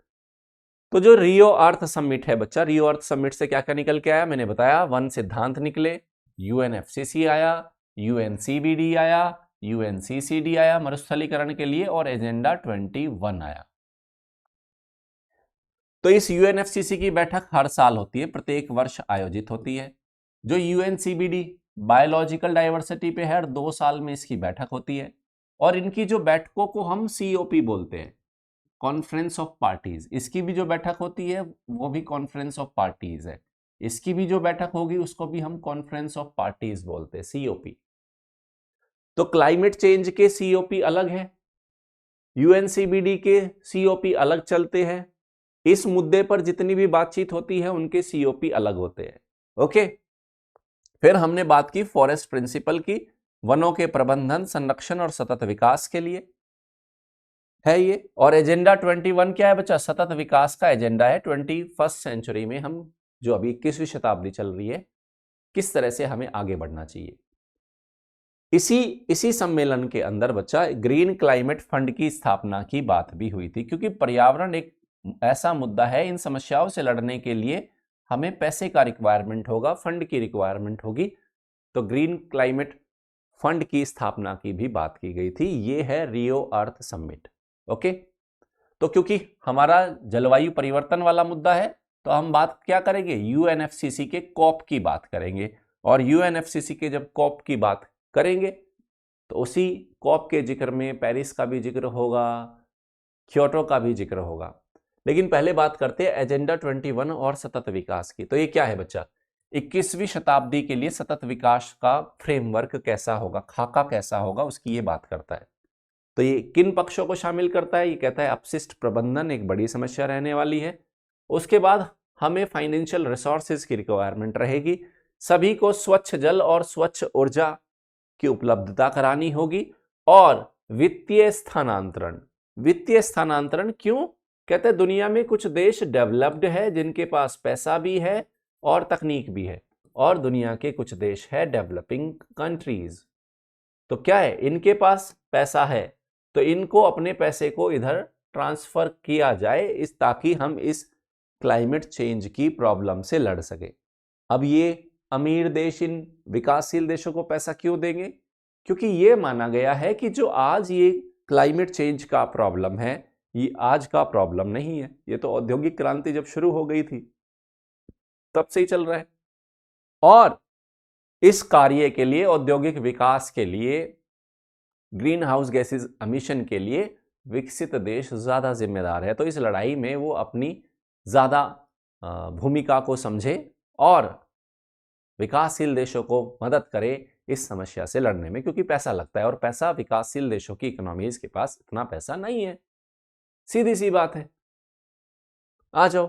तो जो रियो अर्थ समिट है बच्चा, रियो अर्थ समिट से क्या क्या निकल के आया, मैंने बताया 1 सिद्धांत निकले, यूएनएफसीसी आया, यूएनसीबीडी आया, यूएनसीसीडी आया मरुस्थलीकरण के लिए, और एजेंडा 21 आया। तो इस यूएनएफसीसी की बैठक हर साल होती है, प्रत्येक वर्ष आयोजित होती है। जो यूएनसीबीडी बायोलॉजिकल डाइवर्सिटी पे है, हर 2 साल में इसकी बैठक होती है, और इनकी जो बैठकों को हम COP बोलते हैं, कॉन्फ्रेंस ऑफ पार्टीज। इसकी भी जो बैठक होती है वो भी कॉन्फ्रेंस ऑफ पार्टीज है, इसकी भी जो बैठक होगी उसको भी हम कॉन्फ्रेंस ऑफ पार्टीज बोलते हैं, COP। तो क्लाइमेट चेंज के COP अलग है, यूएनसीबीडी के COP अलग चलते हैं, इस मुद्दे पर जितनी भी बातचीत होती है उनके COP अलग होते हैं, ओके। फिर हमने बात की फॉरेस्ट प्रिंसिपल की, वनों के प्रबंधन, संरक्षण और सतत विकास के लिए है ये। और एजेंडा 21 क्या है बच्चा, सतत विकास का एजेंडा है। 21st सेंचुरी में हम जो अभी 21वीं शताब्दी चल रही है, किस तरह से हमें आगे बढ़ना चाहिए। इसी सम्मेलन के अंदर बच्चा ग्रीन क्लाइमेट फंड की स्थापना की बात भी हुई थी, क्योंकि पर्यावरण एक ऐसा मुद्दा है, इन समस्याओं से लड़ने के लिए हमें पैसे का रिक्वायरमेंट होगा, फंड की रिक्वायरमेंट होगी। तो ग्रीन क्लाइमेट फंड की स्थापना की भी बात की गई थी। ये है रियो अर्थ समिट, ओके। तो क्योंकि हमारा जलवायु परिवर्तन वाला मुद्दा है तो हम बात क्या करेंगे, यूएनएफसीसी के कॉप की बात करेंगे। और यूएनएफसीसी के जब कॉप की बात करेंगे तो उसी कॉप के जिक्र में पेरिस का भी जिक्र होगा, क्योटो का भी जिक्र होगा। लेकिन पहले बात करते हैं एजेंडा 21 और सतत विकास की। तो ये क्या है बच्चा, 21वीं शताब्दी के लिए सतत विकास का फ्रेमवर्क कैसा होगा, खाका कैसा होगा, उसकी ये बात करता है। तो ये किन पक्षों को शामिल करता है, ये कहता है अपशिष्ट प्रबंधन एक बड़ी समस्या रहने वाली है। उसके बाद हमें फाइनेंशियल रिसोर्सेज की रिक्वायरमेंट रहेगी, सभी को स्वच्छ जल और स्वच्छ ऊर्जा की उपलब्धता करानी होगी, और वित्तीय स्थानांतरण। वित्तीय स्थानांतरण क्यों, कहते हैं दुनिया में कुछ देश डेवलप्ड है जिनके पास पैसा भी है और तकनीक भी है, और दुनिया के कुछ देश है डेवलपिंग कंट्रीज। तो क्या है, इनके पास पैसा है तो इनको अपने पैसे को इधर ट्रांसफर किया जाए, इस ताकि हम इस क्लाइमेट चेंज की प्रॉब्लम से लड़ सके। अब ये अमीर देश इन विकासशील देशों को पैसा क्यों देंगे, क्योंकि ये माना गया है कि जो आज ये क्लाइमेट चेंज का प्रॉब्लम है ये आज का प्रॉब्लम नहीं है, ये तो औद्योगिक क्रांति जब शुरू हो गई थी तब से ही चल रहा है। और इस कार्य के लिए, औद्योगिक विकास के लिए, ग्रीन हाउस गैसेस एमिशन के लिए विकसित देश ज्यादा जिम्मेदार है। तो इस लड़ाई में वो अपनी ज्यादा भूमिका को समझे और विकासशील देशों को मदद करे इस समस्या से लड़ने में, क्योंकि पैसा लगता है और पैसा विकासशील देशों की इकोनॉमीज के पास इतना पैसा नहीं है, सीधी सी बात है। आ जाओ,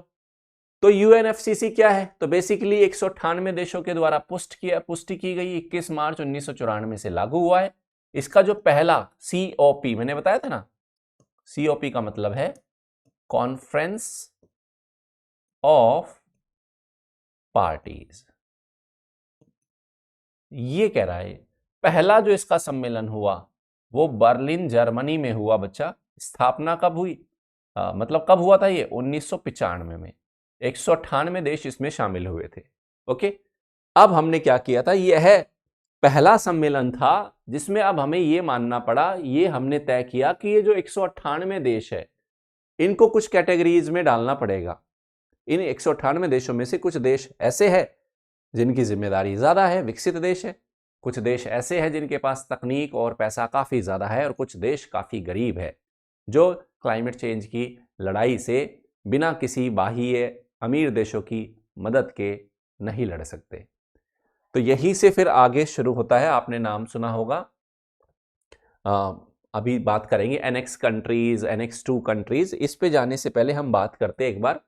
तो यूएनएफसीसी क्या है, तो बेसिकली 198 देशों के द्वारा पुष्टि की गई, 21 मार्च 1994 से लागू हुआ है। इसका जो पहला सीओपी मैंने बताया था ना, सीओपी का मतलब है कॉन्फ्रेंस ऑफ पार्टीज, ये कह रहा है पहला जो इसका सम्मेलन हुआ वो बर्लिन जर्मनी में हुआ बच्चा। स्थापना कब हुई, मतलब कब हुआ था ये, 1995 में। 198 देश इसमें शामिल हुए थे। ओके, अब हमने क्या किया था, यह पहला सम्मेलन था जिसमें अब हमें यह मानना पड़ा, ये हमने तय किया कि ये जो 198 देश है इनको कुछ कैटेगरीज में डालना पड़ेगा। इन 198 देशों में से कुछ देश ऐसे हैं जिनकी जिम्मेदारी ज्यादा है, विकसित देश है, कुछ देश ऐसे हैं जिनके पास तकनीक और पैसा काफी ज्यादा है, और कुछ देश काफी गरीब है जो क्लाइमेट चेंज की लड़ाई से बिना किसी बाह्य अमीर देशों की मदद के नहीं लड़ सकते। तो यहीं से फिर आगे शुरू होता है, आपने नाम सुना होगा, अभी बात करेंगे एनेक्स कंट्रीज, एनेक्स 2 कंट्रीज। इस पे जाने से पहले हम बात करते हैं एक बार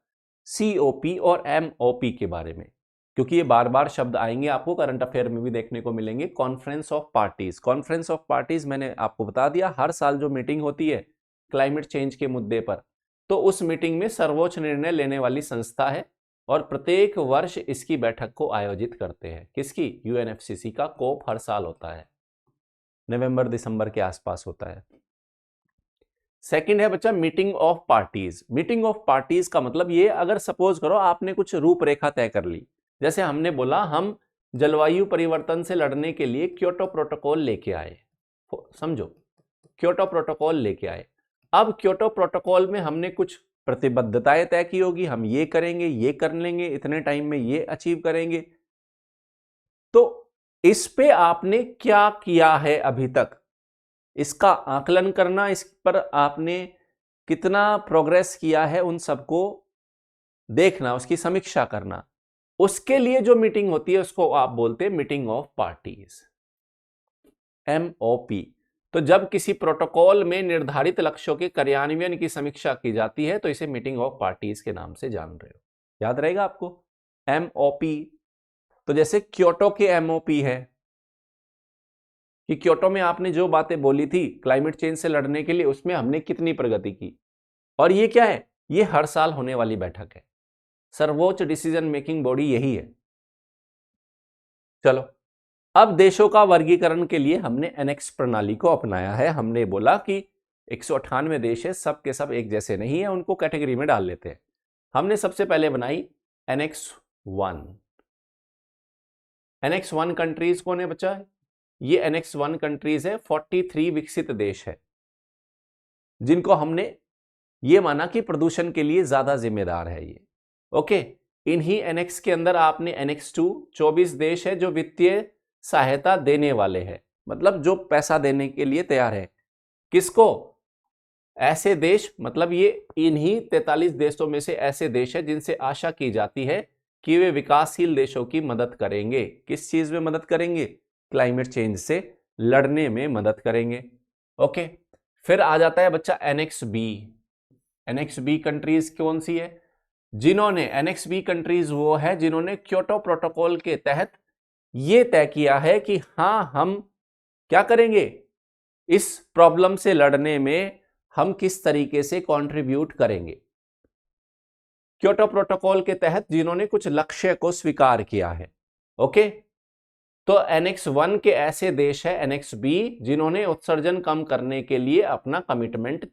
सीओपी और एमओपी के बारे में, क्योंकि ये बार बार शब्द आएंगे, आपको करंट अफेयर में भी देखने को मिलेंगे। Conference of parties, conference of parties मैंने आपको बता दिया, हर साल जो मीटिंग होती है क्लाइमेट चेंज के मुद्दे पर, तो उस मीटिंग में सर्वोच्च निर्णय लेने वाली संस्था है, और प्रत्येक वर्ष इसकी बैठक को आयोजित करते हैं। किसकी, यूएनएफसीसी का कोप हर साल होता है, नवंबर दिसंबर के आसपास होता है। सेकंड है बच्चा meeting of parties. Meeting of parties का मतलब ये, अगर सपोज करो आपने कुछ रूपरेखा तय कर ली, जैसे हमने बोला हम जलवायु परिवर्तन से लड़ने के लिए क्योटो प्रोटोकॉल लेके आए, समझो क्योटो प्रोटोकॉल लेके आए। अब क्योटो प्रोटोकॉल में हमने कुछ प्रतिबद्धताएं तय की होगी, हम ये करेंगे, ये कर लेंगे, इतने टाइम में ये अचीव करेंगे। तो इस पे आपने क्या किया है अभी तक, इसका आकलन करना, इस पर आपने कितना प्रोग्रेस किया है उन सबको देखना, उसकी समीक्षा करना। उसके लिए जो मीटिंग होती है उसको आप बोलते हैं मीटिंग ऑफ पार्टीज, एमओपी। तो जब किसी प्रोटोकॉल में निर्धारित लक्ष्यों के कार्यान्वयन की समीक्षा की जाती है तो इसे मीटिंग ऑफ पार्टीज के नाम से जान रहे हो, याद रहेगा आपको एमओपी। तो जैसे क्योटो के एमओपी है कि क्योटो में आपने जो बातें बोली थी क्लाइमेट चेंज से लड़ने के लिए, उसमें हमने कितनी प्रगति की। और ये क्या है, ये हर साल होने वाली बैठक है, सर्वोच्च डिसीजन मेकिंग बॉडी यही है। चलो, अब देशों का वर्गीकरण के लिए हमने एनेक्स प्रणाली को अपनाया है। हमने बोला कि 198 देश है, सब के सब एक जैसे नहीं है, उनको कैटेगरी में डाल लेते हैं। हमने सबसे पहले बनाई एनेक्स 1। एनेक्स 1 कंट्रीज कौन है बच्चा, ये एनेक्स 1 कंट्रीज है, 43 विकसित देश है जिनको हमने ये माना कि प्रदूषण के लिए ज्यादा जिम्मेदार है ये। ओके, इन्हीं एनेक्स के अंदर आपने एनेक्स 2 24 देश है जो वित्तीय सहायता देने वाले हैं, मतलब जो पैसा देने के लिए तैयार है। किसको? ऐसे देश, मतलब ये इन्हीं 43 देशों में से ऐसे देश है जिनसे आशा की जाती है कि वे विकासशील देशों की मदद करेंगे। किस चीज में मदद करेंगे? क्लाइमेट चेंज से लड़ने में मदद करेंगे। ओके, फिर आ जाता है बच्चा annex B. Annex B countries कौन सी है? जिन्होंने एनेक्स बी कंट्रीज वो है जिन्होंने क्योटो प्रोटोकॉल के तहत ये तय किया है कि हां, हम क्या करेंगे, इस प्रॉब्लम से लड़ने में हम किस तरीके से कंट्रीब्यूट करेंगे। क्योटो प्रोटोकॉल के तहत जिन्होंने कुछ लक्ष्य को स्वीकार किया है। ओके, तो एनेक्स 1 के ऐसे देश है, एनेक्स बी, जिन्होंने उत्सर्जन कम करने के लिए अपना कमिटमेंट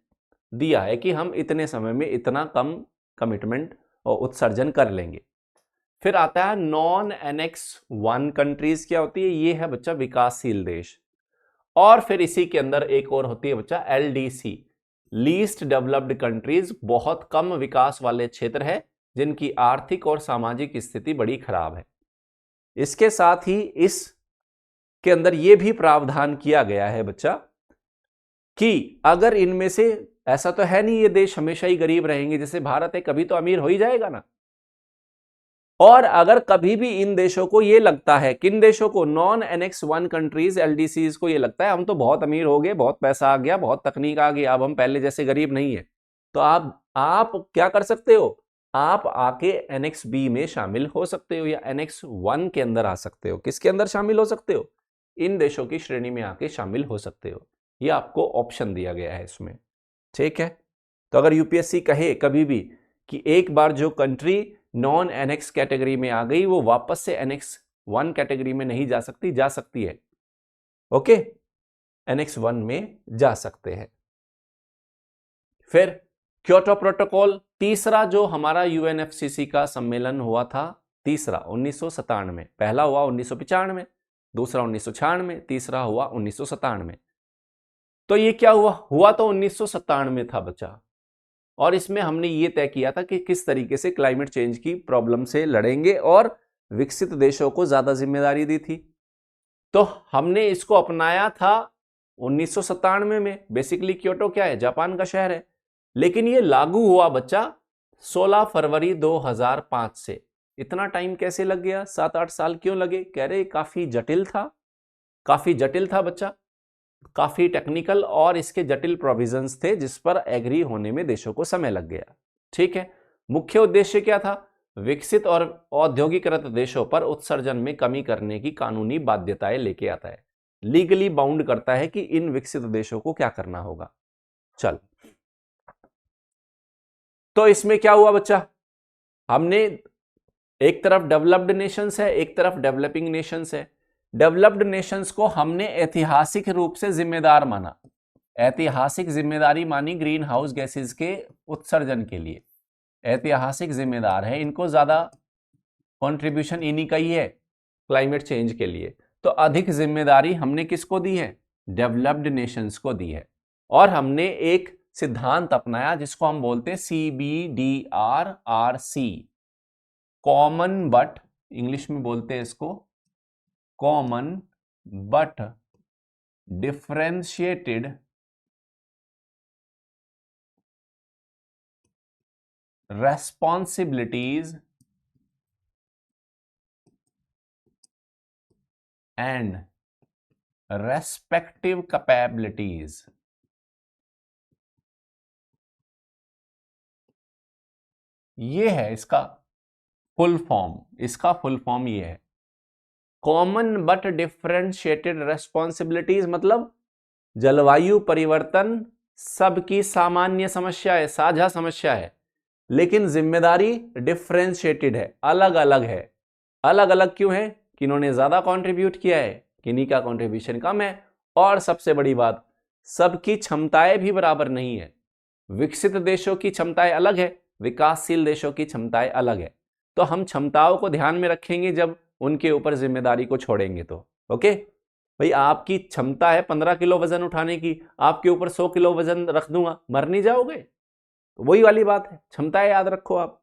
दिया है कि हम इतने समय में इतना कम कमिटमेंट और उत्सर्जन कर लेंगे। फिर आता है नॉन एनेक्स 1 कंट्रीज। क्या होती है? ये है बच्चा विकासशील देश। और फिर इसी के अंदर एक और होती है बच्चा एलडीसी, लीस्ट डेवलप्ड कंट्रीज। बहुत कम विकास वाले क्षेत्र है जिनकी आर्थिक और सामाजिक स्थिति बड़ी खराब है। इसके साथ ही इस के अंदर यह भी प्रावधान किया गया है बच्चा कि अगर इनमें से, ऐसा तो है नहीं ये देश हमेशा ही गरीब रहेंगे, जैसे भारत है, कभी तो अमीर हो ही जाएगा ना। और अगर कभी भी इन देशों को ये लगता है, किन देशों को? नॉन एनेक्स 1 कंट्रीज, एलडीसीज को ये लगता है हम तो बहुत अमीर हो गए, बहुत पैसा आ गया, बहुत तकनीक आ गई, अब हम पहले जैसे गरीब नहीं है, तो आप क्या कर सकते हो? आप आके एनेक्स बी में शामिल हो सकते हो या एनेक्स 1 के अंदर आ सकते हो। किसके अंदर शामिल हो सकते हो? इन देशों की श्रेणी में आके शामिल हो सकते हो। ये आपको ऑप्शन दिया गया है इसमें, ठीक है। तो अगर यूपीएससी कहे कभी भी कि एक बार जो कंट्री नॉन एनेक्स कैटेगरी में आ गई वो वापस से एनेक्स 1 कैटेगरी में नहीं जा सकती, जा सकती है। ओके, एनेक्स 1 में जा सकते हैं। फिर क्योटो प्रोटोकॉल, तीसरा जो हमारा यूएनएफसीसी का सम्मेलन हुआ था, तीसरा 1997 में, पहला हुआ 1995, दूसरा 1996, तीसरा हुआ 1997। तो ये क्या हुआ तो 1997 था बच्चा। और इसमें हमने ये तय किया था कि किस तरीके से क्लाइमेट चेंज की प्रॉब्लम से लड़ेंगे और विकसित देशों को ज्यादा जिम्मेदारी दी थी। तो हमने इसको अपनाया था 1997 में। बेसिकली क्योटो क्या है? जापान का शहर है। लेकिन ये लागू हुआ बच्चा 16 फरवरी 2005 से। इतना टाइम कैसे लग गया? 7-8 साल क्यों लगे? कह रहे काफी जटिल था, काफी जटिल था बच्चा, काफी टेक्निकल और इसके जटिल प्रोविजंस थे जिस पर एग्री होने में देशों को समय लग गया। ठीक है, मुख्य उद्देश्य क्या था? विकसित और औद्योगिकृत देशों पर उत्सर्जन में कमी करने की कानूनी बाध्यताएं लेके आता है, लीगली बाउंड करता है कि इन विकसित देशों को क्या करना होगा। चल, तो इसमें क्या हुआ बच्चा? हमने एक तरफ डेवलप्ड नेशंस है, एक तरफ डेवलपिंग नेशंस है। डेवलप्ड नेशंस को हमने ऐतिहासिक रूप से जिम्मेदार माना, ऐतिहासिक जिम्मेदारी मानी ग्रीन हाउस गैसेस के उत्सर्जन के लिए। ऐतिहासिक जिम्मेदार है, इनको ज्यादा कंट्रीब्यूशन इन्हीं का ही है क्लाइमेट चेंज के लिए। तो अधिक जिम्मेदारी हमने किसको दी है? डेवलप्ड नेशंस को दी है। और हमने एक सिद्धांत अपनाया जिसको हम बोलते हैं CBDRRC, कॉमन बट, इंग्लिश में बोलते हैं इसको common but differentiated responsibilities and respective capabilities। ये है इसका फुल फॉर्म, इसका फुल फॉर्म ये है कॉमन बट डिफरेंशिएटेड रेस्पॉन्सिबिलिटीज। मतलब जलवायु परिवर्तन सबकी सामान्य समस्या है, साझा समस्या है, लेकिन जिम्मेदारी डिफरेंशिएटेड है, अलग अलग है। अलग अलग क्यों है? किन्होंने ज्यादा कंट्रीब्यूट किया है, किन्हीं का कंट्रीब्यूशन कम है, और सबसे बड़ी बात, सबकी क्षमताएं भी बराबर नहीं है। विकसित देशों की क्षमताएं अलग है, विकासशील देशों की क्षमताएं अलग है। तो हम क्षमताओं को ध्यान में रखेंगे जब उनके ऊपर जिम्मेदारी को छोड़ेंगे तो। ओके भाई, आपकी क्षमता है 15 किलो वजन उठाने की, आपके ऊपर 100 किलो वजन रख दूंगा, मर नहीं जाओगे? तो वही वाली बात है, क्षमताएं याद रखो आप।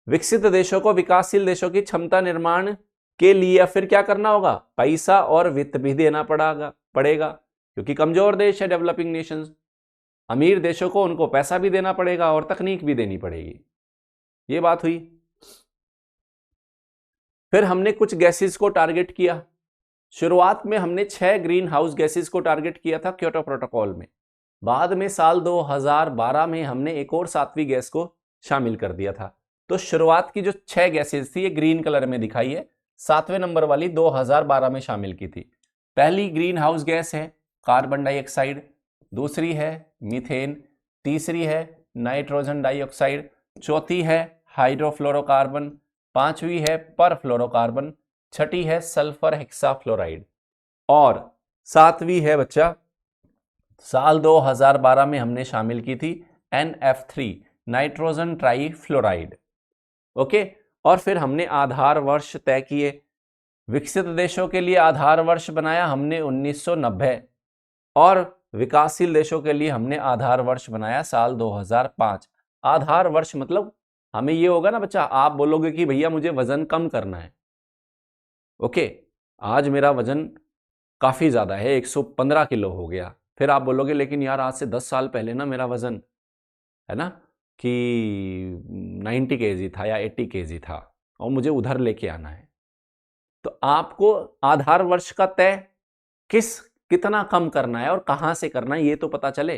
विकसित देशों को विकासशील देशों की क्षमता निर्माण के लिए फिर क्या करना होगा, पैसा और वित्त भी देना पड़ेगा, क्योंकि कमजोर देश है डेवलपिंग नेशंस, अमीर देशों को उनको पैसा भी देना पड़ेगा और तकनीक भी देनी पड़ेगी। ये बात हुई। फिर हमने कुछ गैसेस को टारगेट किया। शुरुआत में हमने 6 ग्रीन हाउस गैसेस को टारगेट किया था क्योटो प्रोटोकॉल में। बाद में साल 2012 में हमने एक और 7वीं गैस को शामिल कर दिया था। तो शुरुआत की जो 6 गैसेस थी ये ग्रीन कलर में दिखाई है, 7वें नंबर वाली 2012 में शामिल की थी। पहली ग्रीन हाउस गैस है कार्बन डाइऑक्साइड, दूसरी है मीथेन, तीसरी है नाइट्रोजन डाइऑक्साइड, चौथी है हाइड्रोफ्लोरोकार्बन, पांचवी है परफ्लोरोकार्बन, छठी है सल्फर हेक्साफ्लोराइड और सातवीं है बच्चा साल 2012 में हमने शामिल की थी NF3 नाइट्रोजन ट्राईफ्लोराइड। ओके, और फिर हमने आधार वर्ष तय किए। विकसित देशों के लिए आधार वर्ष बनाया हमने 1990 और विकासशील देशों के लिए हमने आधार वर्ष बनाया साल 2005। आधार वर्ष मतलब हमें ये होगा ना बच्चा, आप बोलोगे कि भैया मुझे वजन कम करना है। ओके, आज मेरा वजन काफी ज्यादा है, 115 किलो हो गया। फिर आप बोलोगे लेकिन यार आज से 10 साल पहले ना मेरा वजन है ना कि 90 kg था या 80 kg था और मुझे उधर लेके आना है। तो आपको आधार वर्ष का तय कितना कम करना है और कहां से करना है ये तो पता चले।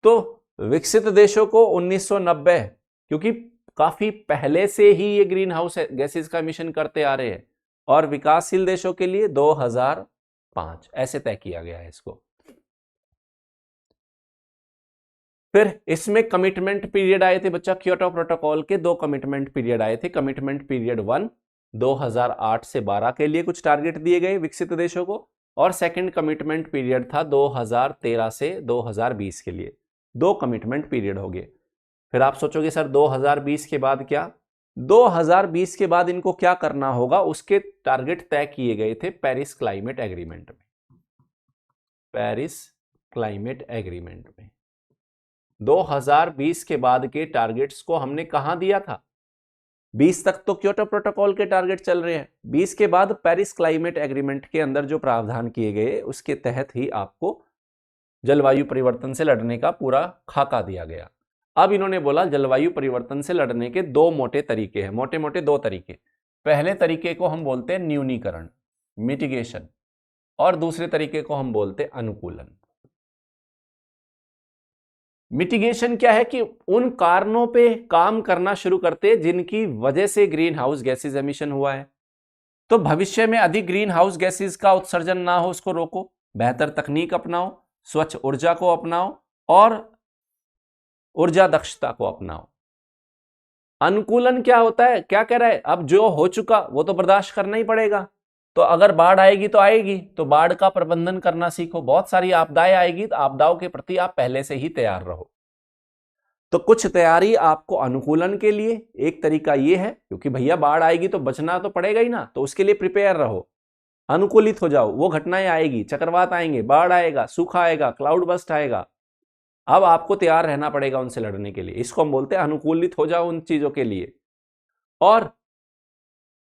तो विकसित देशों को 1990, क्योंकि काफी पहले से ही ये ग्रीन हाउस गैसेस का एमिशन करते आ रहे हैं, और विकासशील देशों के लिए 2005 ऐसे तय किया गया है इसको। फिर इसमें कमिटमेंट पीरियड आए थे बच्चा, क्योटो प्रोटोकॉल के 2 कमिटमेंट पीरियड आए थे। कमिटमेंट पीरियड 1 2008 से 12 के लिए कुछ टारगेट दिए गए विकसित देशों को, और सेकंड कमिटमेंट पीरियड था 2013 से 2020 के लिए। 2 कमिटमेंट पीरियड हो गए। फिर आप सोचोगे सर 2020 के बाद क्या? 2020 के बाद इनको क्या करना होगा, उसके टारगेट तय किए गए थे पेरिस क्लाइमेट एग्रीमेंट में। पेरिस क्लाइमेट एग्रीमेंट में 2020 के बाद के टारगेट्स को हमने कहां दिया था? 20 तक तो क्योटो प्रोटोकॉल के टारगेट चल रहे हैं, 20 के बाद पेरिस क्लाइमेट एग्रीमेंट के अंदर जो प्रावधान किए गए उसके तहत ही आपको जलवायु परिवर्तन से लड़ने का पूरा खाका दिया गया। अब इन्होंने बोला जलवायु परिवर्तन से लड़ने के 2 मोटे तरीके हैं, मोटे मोटे 2 तरीके। पहले तरीके को हम बोलते हैं न्यूनीकरण, मिटिगेशन, और दूसरे तरीके को हम बोलते हैं अनुकूलन। मिटिगेशन क्या है कि उन कारणों पे काम करना शुरू करते जिनकी वजह से ग्रीन हाउस गैसेज एमिशन हुआ है। तो भविष्य में अधिक ग्रीन हाउस गैसेज का उत्सर्जन ना हो उसको रोको, बेहतर तकनीक अपनाओ, स्वच्छ ऊर्जा को अपनाओ और ऊर्जा दक्षता को अपनाओ। अनुकूलन क्या होता है, क्या कह रहा है, अब जो हो चुका वो तो बर्दाश्त करना ही पड़ेगा। तो अगर बाढ़ आएगी तो आएगी, तो बाढ़ का प्रबंधन करना सीखो। बहुत सारी आपदाएं आएगी तो आपदाओं के प्रति आप पहले से ही तैयार रहो। तो कुछ तैयारी आपको अनुकूलन के लिए, एक तरीका ये है क्योंकि भैया बाढ़ आएगी तो बचना तो पड़ेगा ही ना, तो उसके लिए प्रिपेयर रहो, अनुकूलित हो जाओ। वो घटनाएं आएगी, चक्रवात आएंगे, बाढ़ आएगा, सूखा आएगा, क्लाउड बस्ट आएगा, अब आपको तैयार रहना पड़ेगा उनसे लड़ने के लिए। इसको हम बोलते हैं अनुकूलित हो जाओ उन चीजों के लिए। और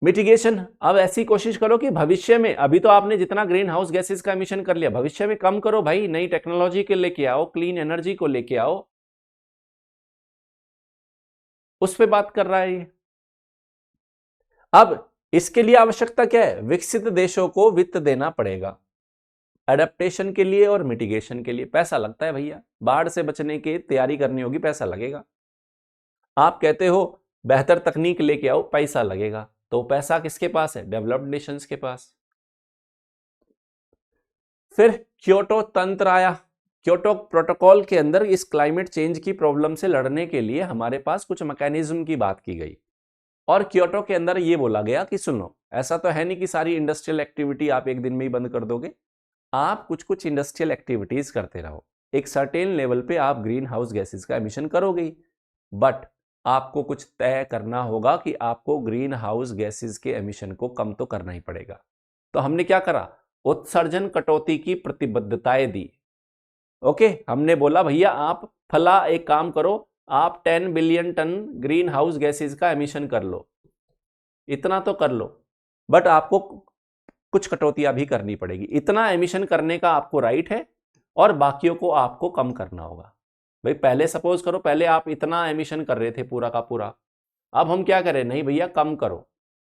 मिटिगेशन, अब ऐसी कोशिश करो कि भविष्य में, अभी तो आपने जितना ग्रीन हाउस गैसेस का एमिशन कर लिया, भविष्य में कम करो भाई, नई टेक्नोलॉजी के लेके आओ, क्लीन एनर्जी को लेके आओ, उस पे बात कर रहा है ये। अब इसके लिए आवश्यकता क्या है? विकसित देशों को वित्त देना पड़ेगा एडेप्टेशन के लिए और मिटिगेशन के लिए। पैसा लगता है भैया, बाढ़ से बचने की तैयारी करनी होगी, पैसा लगेगा। आप कहते हो बेहतर तकनीक लेके आओ, पैसा लगेगा। तो पैसा किसके पास है? डेवलप्ड नेशंस के पास। फिर क्योटो तंत्र आया। क्योटो प्रोटोकॉल के अंदर इस क्लाइमेट चेंज की प्रॉब्लम से लड़ने के लिए हमारे पास कुछ मैकेनिज्म की बात की गई, और क्योटो के अंदर ये बोला गया कि सुनो, ऐसा तो है नहीं कि सारी इंडस्ट्रियल एक्टिविटी आप एक दिन में ही बंद कर दोगे, आप कुछ कुछ इंडस्ट्रियल एक्टिविटीज करते रहो। एक सर्टेन लेवल पे आप ग्रीन हाउस गैसेस का एमिशन करोगे, बट आपको कुछ तय करना होगा कि आपको ग्रीन हाउस गैसेस के एमिशन को कम तो करना ही पड़ेगा। तो हमने क्या करा? उत्सर्जन कटौती की प्रतिबद्धताएं दी। ओके, हमने बोला भैया आप फला एक काम करो, आप 10 billion ton green house gases का एमिशन कर लो, इतना तो कर लो, बट आपको कुछ कटौतियां भी करनी पड़ेगी। इतना एमिशन करने का आपको राइट है और बाकियों को आपको कम करना होगा। भाई पहले सपोज करो, पहले आप इतना एमिशन कर रहे थे पूरा का पूरा, अब हम क्या करें, नहीं भैया कम करो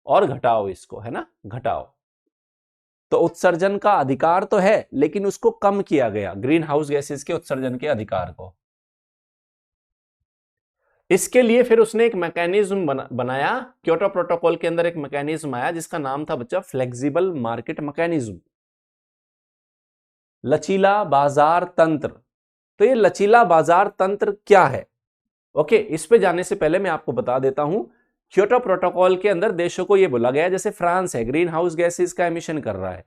और घटाओ इसको, है ना, घटाओ। तो उत्सर्जन का अधिकार तो है लेकिन उसको कम किया गया, ग्रीन हाउस गैसेस के उत्सर्जन के अधिकार को। इसके लिए फिर उसने एक मैकेनिज्म बनाया, क्योटो प्रोटोकॉल के अंदर एक मैकेनिज्म आया जिसका नाम था बच्चा फ्लेक्सिबल मार्केट मैकेनिज्म, लचीला बाजार तंत्र। तो ये लचीला बाजार तंत्र क्या है? ओके, इस पे जाने से पहले मैं आपको बता देता हूं, क्योटो प्रोटोकॉल के अंदर देशों को यह बोला गया, जैसे फ्रांस है ग्रीन हाउस गैसेस का एमिशन कर रहा है,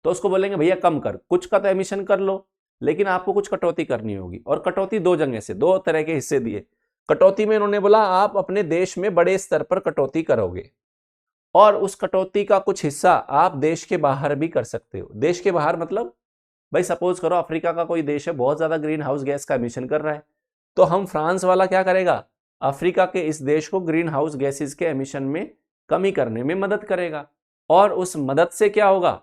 तो उसको बोलेंगे भैया कम कर, कुछ का तो एमिशन कर लो लेकिन आपको कुछ कटौती करनी होगी। और कटौती दो जगह से, दो तरह के हिस्से दिए कटौती में। उन्होंने बोला आप अपने देश में बड़े स्तर पर कटौती करोगे और उस कटौती का कुछ हिस्सा आप देश के बाहर भी कर सकते हो। देश के बाहर मतलब भाई सपोज करो अफ्रीका का कोई देश है, बहुत ज्यादा ग्रीन हाउस गैस का एमिशन कर रहा है, तो हम फ्रांस वाला क्या करेगा, अफ्रीका के इस देश को ग्रीन हाउस गैसेस के एमिशन में कमी करने में मदद करेगा। और उस मदद से क्या होगा,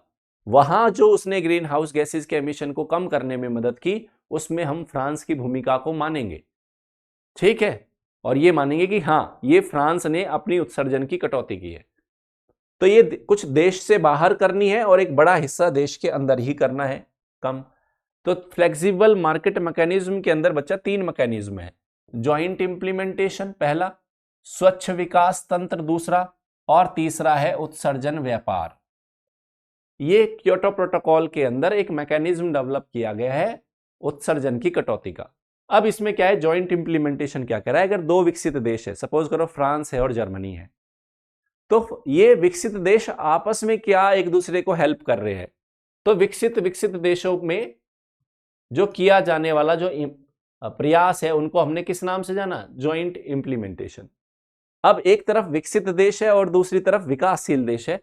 वहां जो उसने ग्रीन हाउस गैसेस के एमिशन को कम करने में मदद की, उसमें हम फ्रांस की भूमिका को मानेंगे, ठीक है, और ये मानेंगे कि हां ये फ्रांस ने अपनी उत्सर्जन की कटौती की है। तो ये कुछ देश से बाहर करनी है और एक बड़ा हिस्सा देश के अंदर ही करना है कम। तो फ्लेक्सिबल मार्केट मैकेनिज्म के अंदर बच्चा 3 मैकेनिज्म है, ज्वाइंट इंप्लीमेंटेशन पहला, स्वच्छ विकास तंत्र दूसरा, और तीसरा है उत्सर्जन व्यापार। ये क्योटो प्रोटोकॉल के अंदर एक मैकेनिज्म डेवलप किया गया है उत्सर्जन की कटौती का। अब इसमें क्या है, ज्वाइंट इंप्लीमेंटेशन क्या कह रहा है, अगर दो विकसित देश है, सपोज करो फ्रांस है और जर्मनी है, तो ये विकसित देश आपस में क्या एक दूसरे को हेल्प कर रहे हैं। तो विकसित देशों में जो किया जाने वाला जो प्रयास है उनको हमने किस नाम से जाना, ज्वाइंट इंप्लीमेंटेशन। अब एक तरफ विकसित देश है और दूसरी तरफ विकासशील देश है,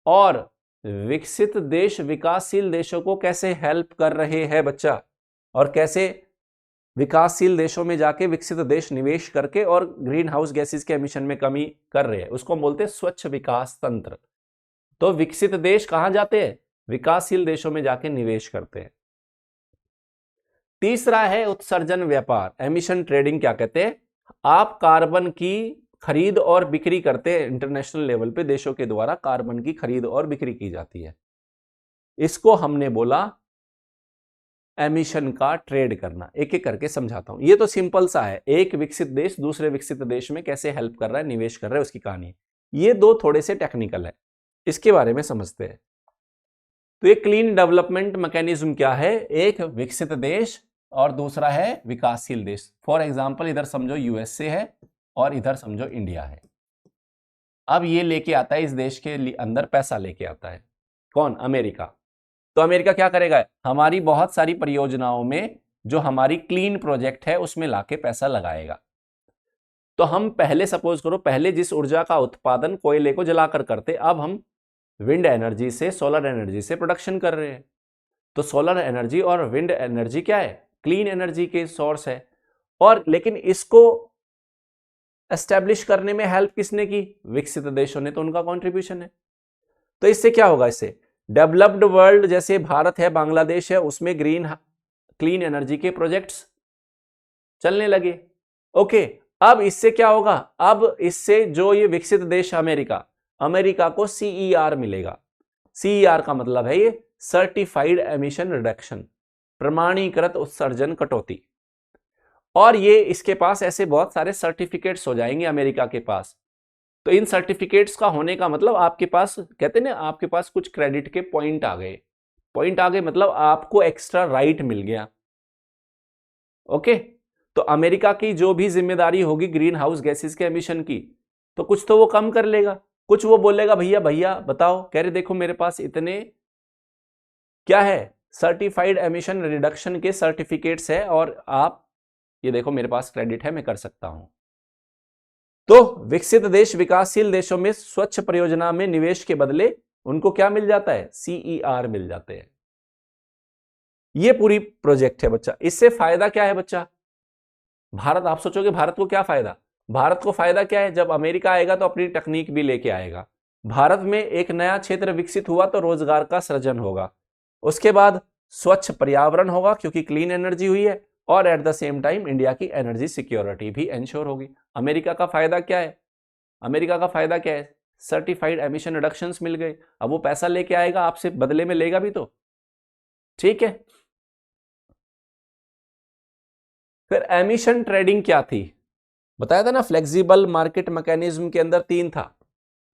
और विकसित देश विकासशील देशों को कैसे हेल्प कर रहे हैं बच्चा, और कैसे विकासशील देशों में जाके विकसित देश निवेश करके और ग्रीन हाउस गैसेस के एमिशन में कमी कर रहे हैं, उसको बोलते हैं स्वच्छ विकास तंत्र। तो विकसित देश कहां जाते हैं, विकासशील देशों में जाके निवेश करते हैं। तीसरा है उत्सर्जन व्यापार, एमिशन ट्रेडिंग क्या कहते हैं, आप कार्बन की खरीद और बिक्री करते हैं, इंटरनेशनल लेवल पे देशों के द्वारा कार्बन की खरीद और बिक्री की जाती है, इसको हमने बोला एमिशन का ट्रेड करना। एक एक करके समझाता हूं, ये तो सिंपल सा है, एक विकसित देश दूसरे विकसित देश में कैसे हेल्प कर रहा है, निवेश कर रहा है, उसकी कहानी। ये दो थोड़े से टेक्निकल है, इसके बारे में समझते हैं। तो ये क्लीन डेवलपमेंट मैकेनिज्म क्या है, एक विकसित देश और दूसरा है विकासशील देश। फॉर एग्जाम्पल इधर समझो यूएसए है और इधर समझो इंडिया है। अब ये लेके आता है इस देश के अंदर पैसा लेके आता है, कौन, अमेरिका। तो अमेरिका क्या करेगा, हमारी बहुत सारी परियोजनाओं में जो हमारी क्लीन प्रोजेक्ट है उसमें लाके पैसा लगाएगा। तो हम पहले सपोज करो, पहले जिस ऊर्जा का उत्पादन कोयले को जलाकर करते, अब हम विंड एनर्जी से, सोलर एनर्जी से प्रोडक्शन कर रहे हैं। तो सोलर एनर्जी और विंड एनर्जी क्या है, क्लीन एनर्जी के सोर्स है। और लेकिन इसको एस्टेब्लिश करने में हेल्प किसने की, विकसित देशों ने, तो उनका कंट्रीब्यूशन है। तो इससे क्या होगा, इससे डेवलप्ड वर्ल्ड जैसे भारत है, बांग्लादेश है, उसमें क्लीन एनर्जी के प्रोजेक्ट्स चलने लगे। ओके, अब इससे क्या होगा, अब इससे जो ये विकसित देश अमेरिका को CER मिलेगा। CER का मतलब है ये सर्टिफाइड एमिशन रिडक्शन, प्रमाणीकृत उत्सर्जन कटौती। और ये इसके पास ऐसे बहुत सारे सर्टिफिकेट्स हो जाएंगे अमेरिका के पास। तो इन सर्टिफिकेट्स का होने का मतलब आपके पास, कहते हैं ना, आपके पास कुछ क्रेडिट के पॉइंट आ गए, मतलब आपको एक्स्ट्रा राइट मिल गया। ओके, तो अमेरिका की जो भी जिम्मेदारी होगी ग्रीन हाउस गैसेस के एमिशन की, तो कुछ तो वो कम कर लेगा, कुछ वो बोलेगा भैया बताओ, कह रहे देखो मेरे पास इतने क्या है, सर्टिफाइड एमिशन रिडक्शन के सर्टिफिकेट्स है, और आप ये देखो मेरे पास क्रेडिट है, मैं कर सकता हूं। तो विकसित देश विकासशील देशों में स्वच्छ परियोजना में निवेश के बदले उनको क्या मिल जाता है, CER मिल जाते हैं। ये पूरी प्रोजेक्ट है बच्चा। इससे फायदा क्या है बच्चा, भारत, आप सोचोगे भारत को क्या फायदा? भारत को फायदा क्या है? जब अमेरिका आएगा तो अपनी तकनीक भी लेके आएगा। भारत में एक नया क्षेत्र विकसित हुआ तो रोजगार का सृजन होगा। उसके बाद स्वच्छ पर्यावरण होगा क्योंकि क्लीन एनर्जी हुई है, और at the same time India की एनर्जी सिक्योरिटी भी इंश्योर होगी। अमेरिका का फायदा क्या है? अमेरिका का फायदा क्या है? सर्टिफाइड एमिशन रिडक्शंस मिल गए। अब वो पैसा लेके आएगा, आपसे बदले में लेगा भी तो, ठीक है। फिर एमिशन ट्रेडिंग क्या थी? बताया था ना, फ्लेक्सिबल मार्केट मैकेनिज्म के अंदर 3 था।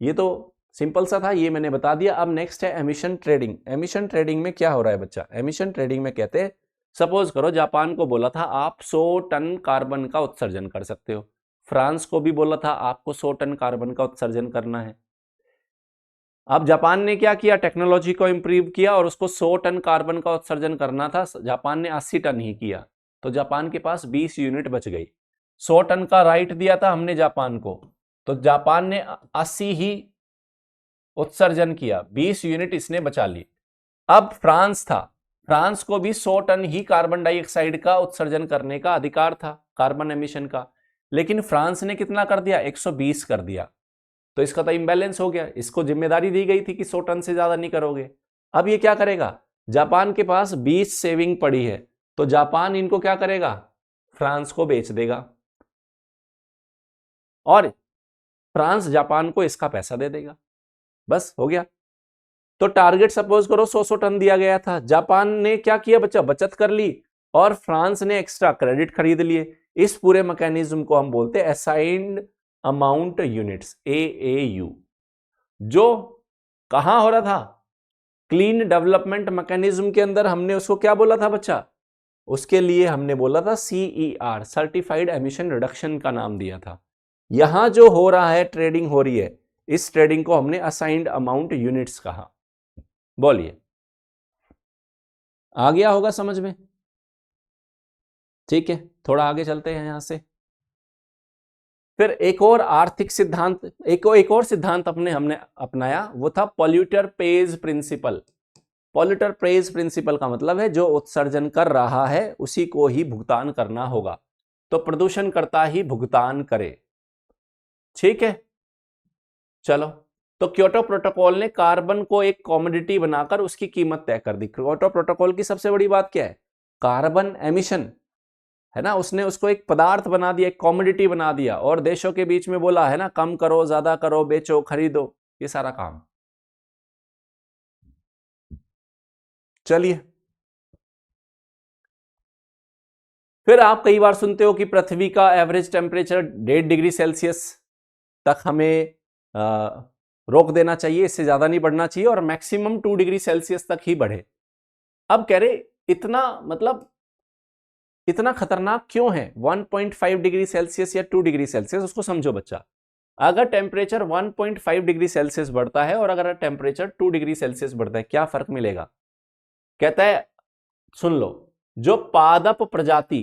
ये तो सिंपल सा था, ये मैंने बता दिया। अब नेक्स्ट है एमिशन ट्रेडिंग। एमिशन ट्रेडिंग में क्या हो रहा है बच्चा? एमिशन ट्रेडिंग में कहते हैं, सपोज करो जापान को बोला था आप 100 टन कार्बन का उत्सर्जन कर सकते हो, फ्रांस को भी बोला था आपको 100 टन कार्बन का उत्सर्जन करना है। अब जापान ने क्या किया? टेक्नोलॉजी को इंप्रूव किया और उसको 100 टन कार्बन का उत्सर्जन करना था, जापान ने 80 टन ही किया, तो जापान के पास 20 यूनिट बच गई। 100 टन का राइट दिया था हमने जापान को, तो जापान ने 80 ही उत्सर्जन किया, 20 यूनिट इसने बचा ली। अब फ्रांस था, फ्रांस को भी 100 टन ही कार्बन डाइऑक्साइड का उत्सर्जन करने का अधिकार था, कार्बन एमिशन का, लेकिन फ्रांस ने कितना कर दिया? 120 कर दिया। तो इसका तो इंबैलेंस हो गया। इसको जिम्मेदारी दी गई थी कि 100 टन से ज्यादा नहीं करोगे। अब ये क्या करेगा? जापान के पास 20 सेविंग पड़ी है, तो जापान इनको क्या करेगा? फ्रांस को बेच देगा, और फ्रांस जापान को इसका पैसा दे देगा। बस हो गया। तो टारगेट सपोज करो 100 टन दिया गया था, जापान ने क्या किया बच्चा? बचत कर ली, और फ्रांस ने एक्स्ट्रा क्रेडिट खरीद लिए। इस पूरे मैकेनिज्म को हम बोलते हैं असाइन्ड अमाउंट यूनिट्स, AAU, जो कहां हो रहा था? क्लीन डेवलपमेंट मैकेनिज्म के अंदर। हमने उसको क्या बोला था बच्चा? उसके लिए हमने बोला था CER, सर्टिफाइड एमिशन रिडक्शन का नाम दिया था। यहां जो हो रहा है, ट्रेडिंग हो रही है, इस ट्रेडिंग को हमने असाइन्ड अमाउंट यूनिट्स कहा। बोलिए, आ गया होगा समझ में? ठीक है, थोड़ा आगे चलते हैं यहां से। फिर एक और आर्थिक सिद्धांत, एक और सिद्धांत हमने अपनाया, वो था polluter pays principle. Polluter pays principle का मतलब है जो उत्सर्जन कर रहा है उसी को ही भुगतान करना होगा, तो प्रदूषण करता ही भुगतान करे। ठीक है, चलो। तो क्योटो प्रोटोकॉल ने कार्बन को एक कॉमोडिटी बनाकर उसकी कीमत तय कर दी। क्योटो प्रोटोकॉल की सबसे बड़ी बात क्या है? कार्बन एमिशन, है ना। उसने उसको एक पदार्थ बना दिया, एक कॉमोडिटी बना दिया, और देशों के बीच में बोला है ना, कम करो, ज्यादा करो, बेचो, खरीदो, ये सारा काम। चलिए, फिर आप कई बार सुनते हो कि पृथ्वी का एवरेज टेम्परेचर 1.5 डिग्री सेल्सियस तक हमें रोक देना चाहिए, इससे ज्यादा नहीं बढ़ना चाहिए, और मैक्सिमम 2 डिग्री सेल्सियस तक ही बढ़े। अब कह रहे इतना, मतलब इतना खतरनाक क्यों है 1.5 डिग्री सेल्सियस या 2 डिग्री सेल्सियस? उसको समझो बच्चा। अगर टेम्परेचर 1.5 डिग्री सेल्सियस बढ़ता है और अगर टेम्परेचर 2 डिग्री सेल्सियस बढ़ता है, क्या फर्क मिलेगा? कहता है, सुन लो, जो पादप प्रजाति,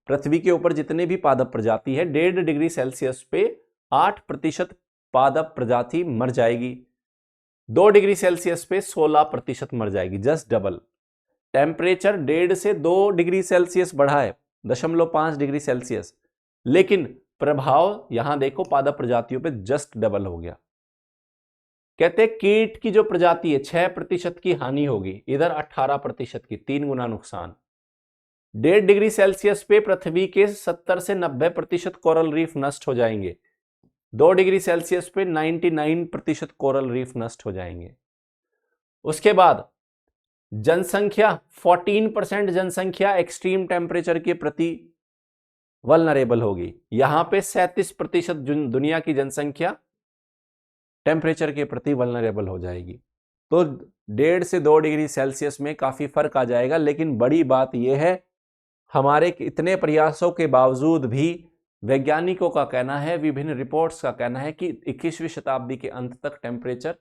पृथ्वी के ऊपर जितने भी पादप प्रजाति है, 1.5 डिग्री सेल्सियस पे 8% पादप प्रजाति मर जाएगी, 2 डिग्री सेल्सियस पे 16% मर जाएगी, जस्ट डबल। टेम्परेचर 1.5 से 2 डिग्री सेल्सियस बढ़ा है, 0.5 डिग्री सेल्सियस, लेकिन प्रभाव यहां देखो पादप प्रजातियों पे जस्ट डबल हो गया। कहते हैं कीट की जो प्रजाति है 6% की हानि होगी, इधर 18% की, 3 गुना नुकसान। 1.5 डिग्री सेल्सियस पे पृथ्वी के 70 से 90% कोरल रीफ नष्ट हो जाएंगे, 2 डिग्री सेल्सियस पे 99% कोरल रीफ नष्ट हो जाएंगे। उसके बाद जनसंख्या, 14% जनसंख्या एक्सट्रीम टेम्परेचर के प्रति वल्नरेबल होगी। यहां पे 37% दुनिया की जनसंख्या टेम्परेचर के प्रति वल्नरेबल हो जाएगी। तो 1.5 से 2 डिग्री सेल्सियस में काफी फर्क आ जाएगा। लेकिन बड़ी बात यह है, हमारे इतने प्रयासों के बावजूद भी वैज्ञानिकों का कहना है, विभिन्न रिपोर्ट्स का कहना है कि 21वीं शताब्दी के अंत तक टेम्परेचर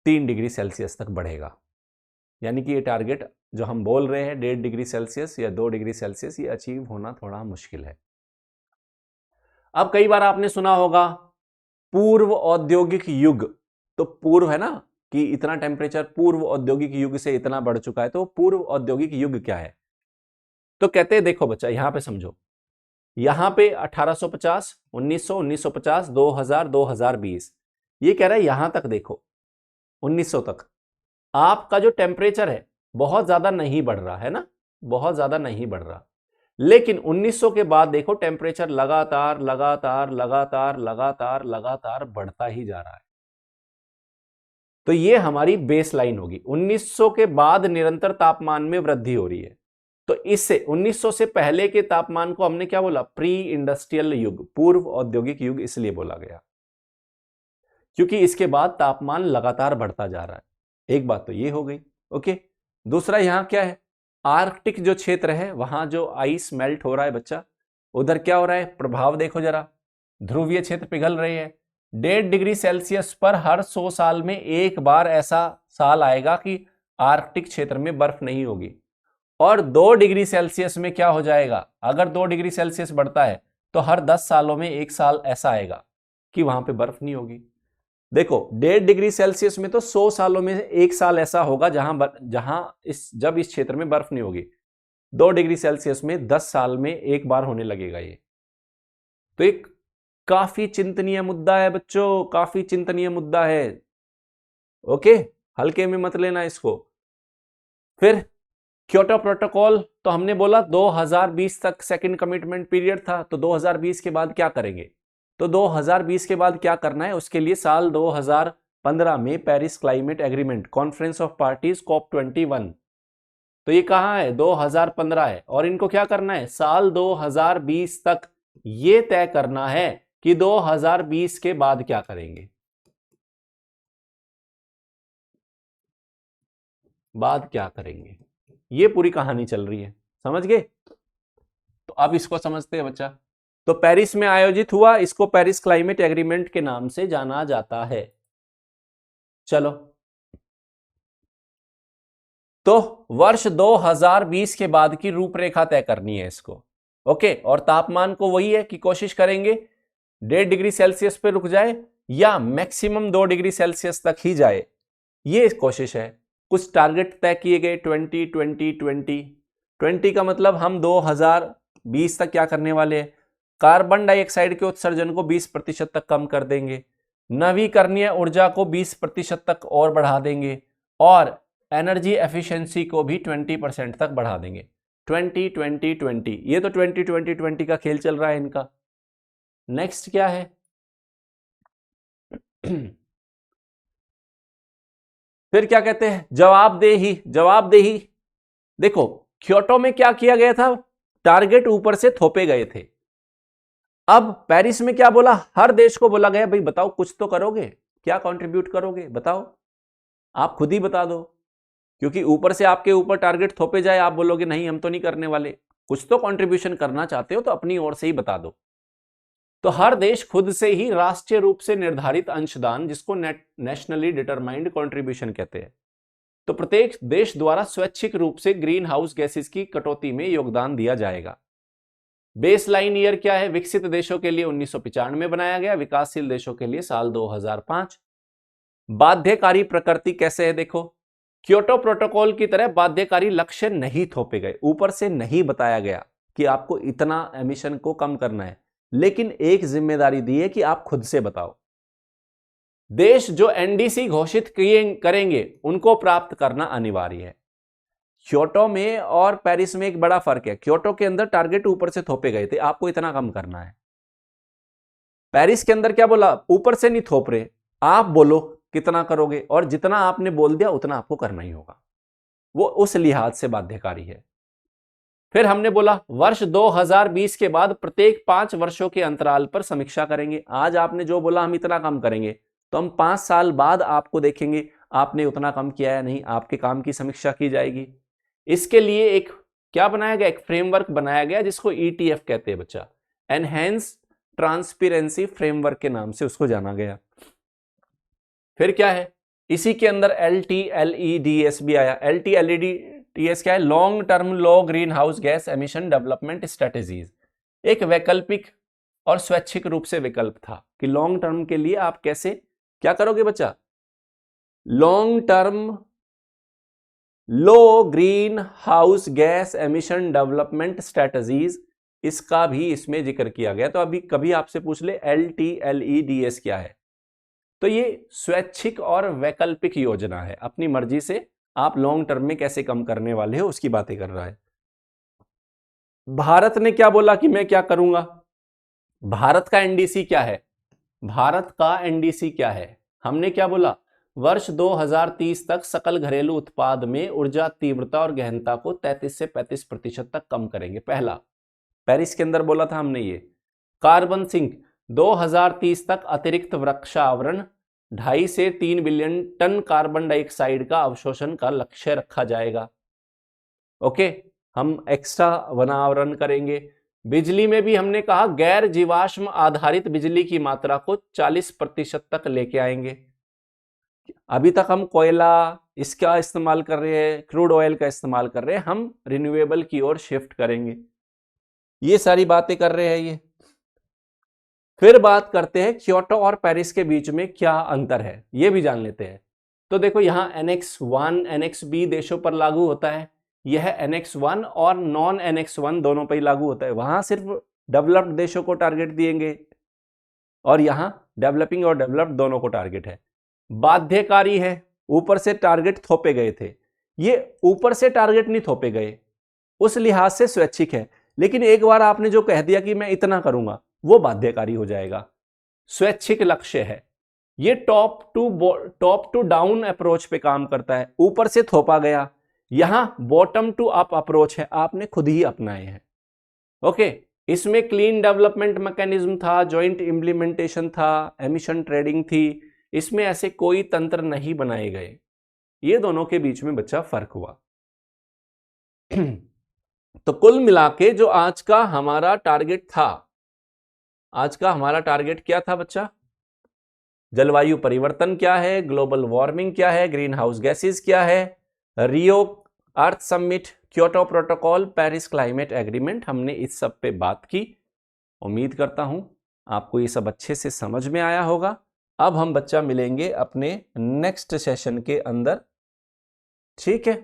3 डिग्री सेल्सियस तक बढ़ेगा। यानी कि ये टारगेट जो हम बोल रहे हैं 1.5 डिग्री सेल्सियस या 2 डिग्री सेल्सियस, ये अचीव होना थोड़ा मुश्किल है। अब कई बार आपने सुना होगा पूर्व औद्योगिक युग, तो पूर्व है ना कि इतना टेम्परेचर पूर्व औद्योगिक युग से इतना बढ़ चुका है, तो पूर्व औद्योगिक युग क्या है? तो कहते हैं, देखो बच्चा यहां पे समझो, यहां पे 1850, 1900, 1950, 2000, 2020। ये कह रहा है यहां तक देखो 1900 तक आपका जो टेम्परेचर है बहुत ज्यादा नहीं बढ़ रहा है ना, बहुत ज्यादा नहीं बढ़ रहा। लेकिन 1900 के बाद देखो टेम्परेचर लगातार लगातार लगातार लगातार लगातार बढ़ता ही जा रहा है। तो ये हमारी बेस लाइन होगी। 1900 के बाद निरंतर तापमान में वृद्धि हो रही है। तो इससे 1900 से पहले के तापमान को हमने क्या बोला, प्री इंडस्ट्रियल युग, पूर्व औद्योगिक युग इसलिए बोला गया क्योंकि इसके बाद तापमान लगातार बढ़ता जा रहा है। एक बात तो ये हो गई। ओके, दूसरा यहां क्या है, आर्कटिक जो क्षेत्र है वहां जो आइस मेल्ट हो रहा है बच्चा, उधर क्या हो रहा है, प्रभाव देखो जरा, ध्रुवीय क्षेत्र पिघल रहे हैं। 1.5 डिग्री सेल्सियस पर हर 100 साल में एक बार ऐसा साल आएगा कि आर्कटिक क्षेत्र में बर्फ नहीं होगी। और 2 डिग्री सेल्सियस में क्या हो जाएगा, अगर 2 डिग्री सेल्सियस बढ़ता है तो हर 10 सालों में एक साल ऐसा आएगा कि वहां पे बर्फ नहीं होगी। देखो 1.5 डिग्री सेल्सियस में तो 100 सालों में एक साल ऐसा होगा जब इस क्षेत्र में बर्फ नहीं होगी। 2 डिग्री सेल्सियस में 10 साल में एक बार होने लगेगा ये। तो एक काफी चिंतनीय मुद्दा है बच्चों, काफी चिंतनीय मुद्दा है। ओके, हल्के में मत लेना इसको। फिर क्योटो प्रोटोकॉल तो हमने बोला 2020 तक सेकंड कमिटमेंट पीरियड था, तो 2020 के बाद क्या करेंगे, तो 2020 के बाद क्या करना है, उसके लिए साल 2015 में Paris climate agreement, conference of parties COP21, तो ये कहां है, 2015 है। और इनको क्या करना है, साल 2020 तक ये तय करना है कि 2020 के बाद क्या करेंगे, बाद क्या करेंगे, ये पूरी कहानी चल रही है। समझ गए? तो अब इसको समझते हैं बच्चा। तो पेरिस में आयोजित हुआ, इसको पेरिस क्लाइमेट एग्रीमेंट के नाम से जाना जाता है। चलो, तो वर्ष 2020 के बाद की रूपरेखा तय करनी है इसको। ओके, और तापमान को वही है कि कोशिश करेंगे 1.5 डिग्री सेल्सियस पे रुक जाए या मैक्सिमम 2 डिग्री सेल्सियस तक ही जाए, ये कोशिश है। कुछ टारगेट तय किए गए 20 का मतलब हम 2020 तक क्या करने वाले हैं, कार्बन डाइऑक्साइड के उत्सर्जन को 20% तक कम कर देंगे, नवीकरणीय ऊर्जा को 20% तक और बढ़ा देंगे, और एनर्जी एफिशिएंसी को भी 20% तक बढ़ा देंगे। 20 ये तो 20 का खेल चल रहा है इनका। नेक्स्ट क्या है फिर क्या कहते हैं, जवाबदेही। देखो क्योटो में क्या किया गया था, टारगेट ऊपर से थोपे गए थे। अब पेरिस में क्या बोला, हर देश को बोला गया भाई बताओ कुछ तो करोगे, क्या कंट्रीब्यूट करोगे बताओ, आप खुद ही बता दो। क्योंकि ऊपर से आपके ऊपर टारगेट थोपे जाए, आप बोलोगे नहीं हम तो नहीं करने वाले, कुछ तो कंट्रीब्यूशन करना चाहते हो तो अपनी ओर से ही बता दो। तो हर देश खुद से ही राष्ट्रीय रूप से निर्धारित अंशदान, जिसको नेशनली डिटरमाइंड कंट्रीब्यूशन कहते हैं, तो प्रत्येक देश द्वारा स्वैच्छिक रूप से ग्रीन हाउस गैसेस की कटौती में योगदान दिया जाएगा। बेस लाइन ईयर क्या है, विकसित देशों के लिए 1995 बनाया गया, विकासशील देशों के लिए साल 2005। बाध्यकारी प्रकृति कैसे है, देखो क्योटो प्रोटोकॉल की तरह बाध्यकारी लक्ष्य नहीं थोपे गए, ऊपर से नहीं बताया गया कि आपको इतना एमिशन को कम करना है, लेकिन एक जिम्मेदारी दी है कि आप खुद से बताओ। देश जो एनडीसी घोषित करेंगे उनको प्राप्त करना अनिवार्य है। क्योटो में और पेरिस में एक बड़ा फर्क है, क्योटो के अंदर टारगेट ऊपर से थोपे गए थे, आपको इतना कम करना है। पेरिस के अंदर क्या बोला, ऊपर से नहीं थोप रहे, आप बोलो कितना करोगे, और जितना आपने बोल दिया उतना आपको करना ही होगा, वो उस लिहाज से बाध्यकारी है। फिर हमने बोला वर्ष 2020 के बाद प्रत्येक 5 वर्षों के अंतराल पर समीक्षा करेंगे। आज आपने जो बोला हम इतना कम करेंगे, तो हम 5 साल बाद आपको देखेंगे आपने उतना कम किया या नहीं, आपके काम की समीक्षा की जाएगी। इसके लिए एक क्या बनाया गया, एक फ्रेमवर्क बनाया गया जिसको ETF कहते हैं बच्चा, एनहेंस ट्रांसपेरेंसी फ्रेमवर्क के नाम से उसको जाना गया। फिर क्या है, इसी के अंदर LTLEDS भी आया। LTLEDS क्या है, लॉन्ग टर्म लो green house gas emission development strategies, एक वैकल्पिक और स्वैच्छिक रूप से विकल्प था कि लॉन्ग टर्म के लिए आप कैसे क्या करोगे बच्चा, लॉन्ग टर्म लो green house gas emission development strategies इसका भी इसमें जिक्र किया गया। तो अभी कभी आपसे पूछ ले LTLEDS क्या है, तो ये स्वैच्छिक और वैकल्पिक योजना है, अपनी मर्जी से आप लॉन्ग टर्म में कैसे कम करने वाले हो उसकी बातें कर रहा है। भारत ने क्या बोला कि मैं क्या करूंगा, भारत का एनडीसी क्या है, भारत का एनडीसी क्या है, हमने क्या बोला, वर्ष 2030 तक सकल घरेलू उत्पाद में ऊर्जा तीव्रता और गहनता को 33 से 35% तक कम करेंगे। पहला पेरिस के अंदर बोला था हमने ये। कार्बन सिंक 2030 तक अतिरिक्त वृक्षावरण 2.5 से 3 बिलियन टन कार्बन डाइऑक्साइड का अवशोषण का लक्ष्य रखा जाएगा। ओके, हम एक्स्ट्रा वनावरण करेंगे। बिजली में भी हमने कहा गैर जीवाश्म आधारित बिजली की मात्रा को 40% तक लेके आएंगे। अभी तक हम कोयला इसका इस्तेमाल कर रहे हैं, क्रूड ऑयल का इस्तेमाल कर रहे हैं, हम रिन्यूएबल की ओर शिफ्ट करेंगे। ये सारी बातें कर रहे हैं ये। फिर बात करते हैं क्योटो और पेरिस के बीच में क्या अंतर है, ये भी जान लेते हैं। तो देखो यहां Annex 1 Annex B देशों पर लागू होता है, यह Annex 1 और नॉन Annex 1 दोनों पर ही लागू होता है। वहां सिर्फ डेवलप्ड देशों को टारगेट दिएंगे और यहां डेवलपिंग और डेवलप्ड दोनों को टारगेट है। बाध्यकारी है, ऊपर से टारगेट थोपे गए थे, ये ऊपर से टारगेट नहीं थोपे गए, उस लिहाज से स्वैच्छिक है। लेकिन एक बार आपने जो कह दिया कि मैं इतना करूंगा, वो बाध्यकारी हो जाएगा। स्वैच्छिक लक्ष्य है, ये टॉप टू डाउन अप्रोच पे काम करता है, ऊपर से थोपा गया। यहां बॉटम टू अप अप्रोच है, आपने खुद ही अपनाए हैं। ओके, इसमें क्लीन डेवलपमेंट मैकेनिज्म था, जॉइंट इंप्लीमेंटेशन था, एमिशन ट्रेडिंग थी, इसमें ऐसे कोई तंत्र नहीं बनाए गए। ये दोनों के बीच में बच्चा फर्क हुआ। तो कुल मिला के जो आज का हमारा टारगेट था, आज का हमारा टारगेट क्या था बच्चा, जलवायु परिवर्तन क्या है, ग्लोबल वार्मिंग क्या है, ग्रीन हाउस गैसेस क्या है, Rio Earth summit, Kyoto protocol, Paris climate agreement, हमने इस सब पे बात की। उम्मीद करता हूं आपको ये सब अच्छे से समझ में आया होगा। अब हम बच्चा मिलेंगे अपने नेक्स्ट सेशन के अंदर, ठीक है।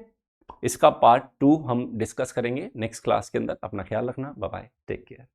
इसका पार्ट 2 हम डिस्कस करेंगे नेक्स्ट क्लास के अंदर। अपना ख्याल रखना, बाय बाय, टेक केयर।